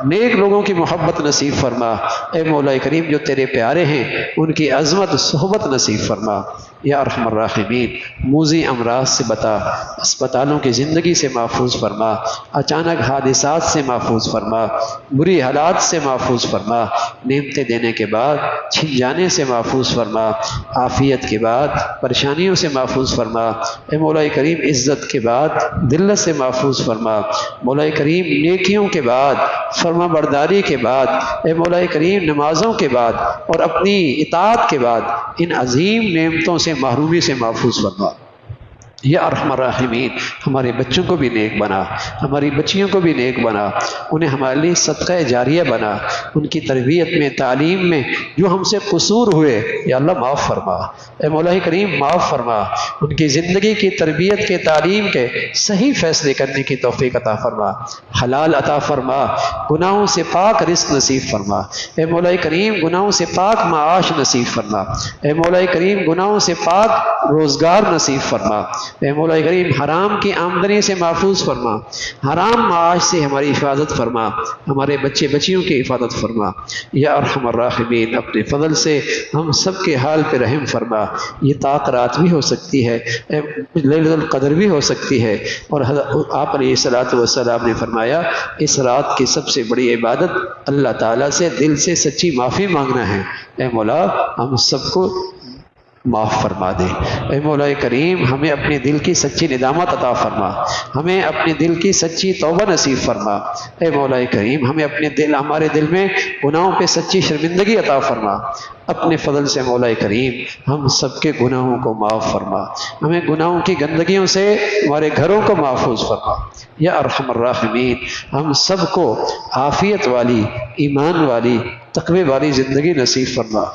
نیک لوگوں کی محبت نصیب فرما اے مولا کریم۔ جو تیرے پیارے ہیں ان کی عظمت صحبت نصیب فرما یا ارحم الراحمین۔ موذی امراض سے بتا، اسپتالوں کی زندگی سے محفوظ فرما، اچانک حادثات سے محفوظ فرما، بری حالات سے محفوظ فرما، نعمتیں دینے کے بعد چھن جانے سے محفوظ فرما، عافیت کے بعد پریشانیوں سے محفوظ فرما اے مولا کریم۔ عزت کے بعد ذلت سے محفوظ فرما مولا کریم۔ نیکیوں کے بعد فرما برداری کے بعد اے مولا کریم، نمازوں کے بعد اور اپنی اطاعت کے بعد ان عظیم نعمتوں سے محرومی سے محفوظ فرما یا ارحم الراحمین۔ ہمارے بچوں کو بھی نیک بنا، ہماری بچیوں کو بھی نیک بنا، انہیں ہمارے لیے صدقہ جاریہ بنا، ان کی تربیت میں تعلیم میں جو ہم سے قصور ہوئے یا اللہ معاف فرما اے مولا کریم، معاف فرما، ان کی زندگی کی تربیت کے تعلیم کے صحیح فیصلے کرنے کی توفیق عطا فرما، حلال عطا فرما، گناہوں سے پاک رزق نصیب فرما اے مولا کریم، گناہوں سے پاک معاش نصیب فرما اے مولا کریم، گناہوں سے پاک روزگار نصیب فرما اے مولا کریم حرام کی آمدنی سے محفوظ فرما، حرام معاش سے ہماری حفاظت فرما، ہمارے بچے بچیوں کی حفاظت فرما یا ارحم الراحمین۔ اپنے فضل سے ہم سب کے حال پہ رحم فرما۔ یہ طاق رات بھی ہو سکتی ہے، لیلۃ القدر بھی ہو سکتی ہے، اور آپ علیہ الصلوۃ والسلام نے فرمایا اس رات کی سب سے بڑی عبادت اللہ تعالیٰ سے دل سے سچی معافی مانگنا ہے۔ اے مولا ہم سب کو معاف فرما دے۔ اے مولا کریم ہمیں اپنے دل کی سچی ندامت عطا فرما، ہمیں اپنے دل کی سچی توبہ نصیب فرما۔ اے مولا کریم ہمیں ہمارے دل میں گناہوں پہ سچی شرمندگی عطا فرما۔ اپنے فضل سے مولا کریم ہم سب کے گناہوں کو معاف فرما، ہمیں گناہوں کی گندگیوں سے ہمارے گھروں کو محفوظ فرما یا ارحم الراحمین۔ ہم سب کو عافیت والی، ایمان والی، تقوی والی زندگی نصیب فرما۔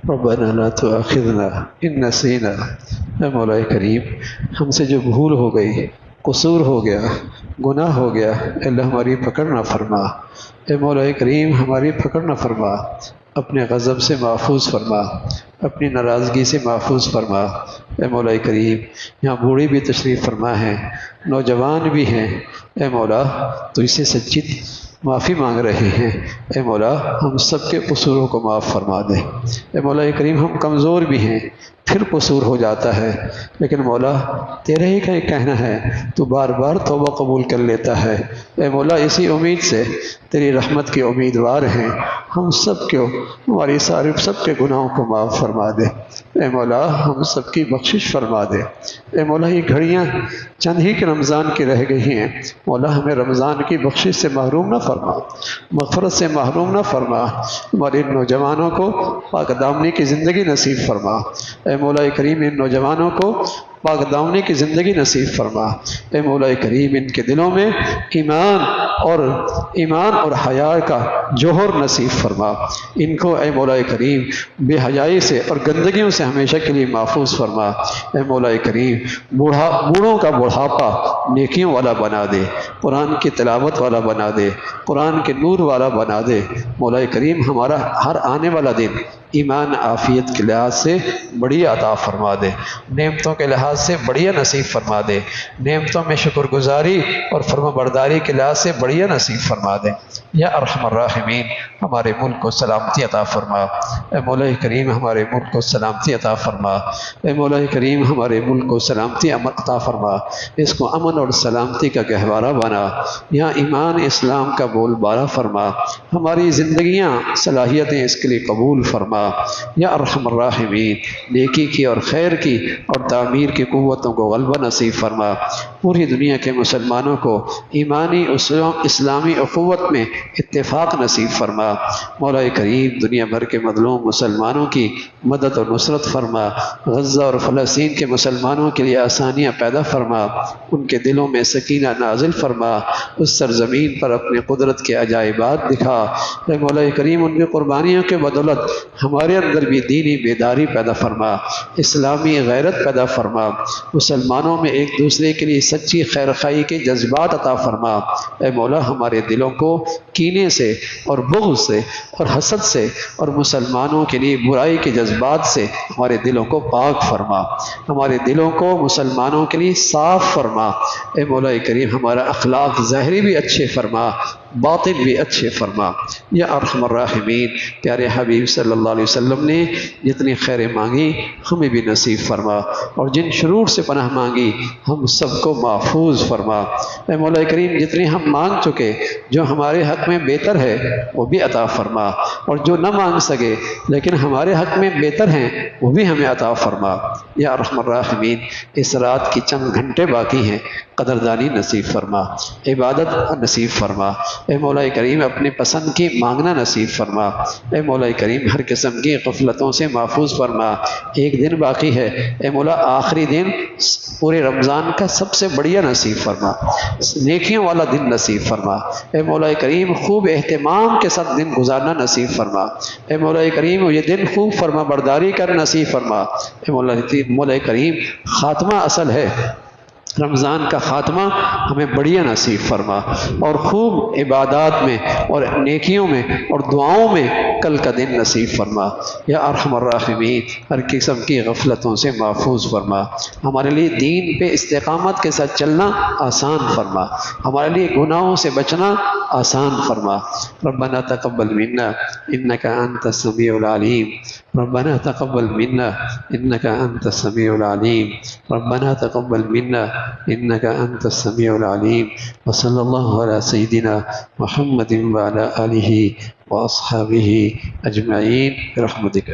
ربنا لا تؤاخذنا ان نسینا۔ اے مولا کریم ہم سے جو بھول ہو گئی، قصور ہو گیا، گناہ ہو گیا، اللہ ہماری پکڑ نہ فرما۔ اے مولا کریم ہماری پکڑ نہ فرما، اپنے غضب سے محفوظ فرما، اپنی ناراضگی سے محفوظ فرما۔ اے مولا کریم یہاں بوڑھی بھی تشریف فرما ہیں، نوجوان بھی ہیں، اے مولا تو اسے سچی معافی مانگ رہے ہیں۔ اے مولا ہم سب کے قصوروں کو معاف فرما دے۔ اے مولا کریم ہم کمزور بھی ہیں، پھر قصور ہو جاتا ہے، لیکن مولا تیرے ہی کا کہنا ہے تو بار بار توبہ قبول کر لیتا ہے۔ اے مولا اسی امید سے تیری رحمت کے امیدوار ہیں، ہم سب کو ہماری سب کے گناہوں کو معاف فرما دے۔ اے مولا ہم سب کی بخشش فرما دے۔ اے مولا یہ گھڑیاں چند ہی کے رمضان کی رہ گئی ہیں، مولا ہمیں رمضان کی بخشش سے محروم نہ فرما، مغفرت سے محروم نہ فرما۔ ہمارے نوجوانوں کو پاک دامنی کی زندگی نصیب فرما۔ اے مولا کریم ان نوجوانوں کو پاک دامنی کی زندگی نصیب فرما۔ اے مولا کریم ان کے دلوں میں ایمان اور حیا کا جوہر نصیب فرما۔ ان کو اے مولا کریم بے حیائی سے اور گندگیوں سے ہمیشہ کے لیے محفوظ فرما۔ اے مولا کریم بوڑھوں کا بڑھاپا نیکیوں والا بنا دے، قرآن کی تلاوت والا بنا دے، قرآن کے نور والا بنا دے۔ مولا کریم ہمارا ہر آنے والا دن ایمان عافیت کے لحاظ سے بڑھیا عطا فرما دے، نعمتوں کے لحاظ سے بڑھیا نصیب فرما دے، نعمتوں میں شکر گزاری اور فرما برداری کے لحاظ سے بڑھیا نصیب فرما دے۔ یا ارحم الراحمین ہمارے ملک کو سلامتی عطا فرما، اے مولا کریم ہمارے ملک کو سلامتی عطا فرما، اے مولا کریم ہمارے ملک کو سلامتی عطا فرما، اس کو امن اور سلامتی کا گہوارہ بنا، یہاں ایمان اسلام کا بول بالا فرما، ہماری زندگیاں صلاحیتیں اس کے لیے قبول فرما۔ یا ارحم الراحمین نیکی کی اور خیر کی اور تعمیر کی قوتوں کو غلبہ نصیب فرما، پوری دنیا کے مسلمانوں کو ایمانی اسلامی اخوت میں اتفاق نصیب فرما۔ مولا کریم دنیا بھر کے مظلوم مسلمانوں کی مدد اور نصرت فرما، غزہ اور فلسطین کے مسلمانوں کے لیے آسانیاں پیدا فرما، ان کے دلوں میں سکینہ نازل فرما، اس سرزمین پر اپنے قدرت کے عجائبات دکھا۔ اے مولا کریم ان کی قربانیوں کے بدولت ہمارے اندر بھی دینی بیداری پیدا فرما، اسلامی غیرت پیدا فرما، مسلمانوں میں ایک دوسرے کے لیے سچی خیر خواہی کے جذبات عطا فرما۔ اے مولا ہمارے دلوں کو کینے سے اور بغض سے اور حسد سے اور مسلمانوں کے لیے برائی کے جذبات سے ہمارے دلوں کو پاک فرما، ہمارے دلوں کو مسلمانوں کے لیے صاف فرما۔ اے مولا کریم ہمارا اخلاق ظاہری بھی اچھے فرما، باطن بھی اچھے فرما۔ یا ارحم الراحمین پیارے حبیب صلی اللہ علیہ وسلم نے جتنی خیریں مانگی ہمیں بھی نصیب فرما، اور جن شرور سے پناہ مانگی ہم سب کو محفوظ فرما۔ اے مولا کریم جتنی ہم مانگ چکے جو ہمارے حق میں بہتر ہے وہ بھی عطا فرما، اور جو نہ مانگ سکے لیکن ہمارے حق میں بہتر ہیں وہ بھی ہمیں عطا فرما۔ یا ارحم الراحمین اس رات کی چند گھنٹے باقی ہیں، قدردانی نصیب فرما، عبادت نصیب فرما۔ اے مولا کریم اپنے پسند کی مانگنا نصیب فرما۔ اے مولا کریم ہر قسم کی غفلتوں سے محفوظ فرما۔ ایک دن باقی ہے، اے مولا آخری دن پورے رمضان کا سب سے بڑھیا نصیب فرما، نیکیوں والا دن نصیب فرما۔ اے مولا کریم خوب اہتمام کے ساتھ دن گزارنا نصیب فرما۔ اے مولا کریم یہ دن خوب فرما برداری کر نصیب فرما۔ اے مولا کریم خاتمہ اصل ہے، رمضان کا خاتمہ ہمیں بڑھیا نصیب فرما، اور خوب عبادات میں اور نیکیوں میں اور دعاؤں میں کل کا دن نصیب فرما۔ یا ارحم الراحمین ہر قسم کی غفلتوں سے محفوظ فرما، ہمارے لیے دین پہ استقامت کے ساتھ چلنا آسان فرما، ہمارے لیے گناہوں سے بچنا آسان فرما۔ ربنا تقبل منا انک انت السمیع العلیم، ربنا تقبل منا انک انت السمیع العلیم، ربنا تقبل منا انک انت السمیع العلیم۔ وصلی اللہ علی سیدنا محمد وعلی آلہ واصحابہ اجمعین برحمتک۔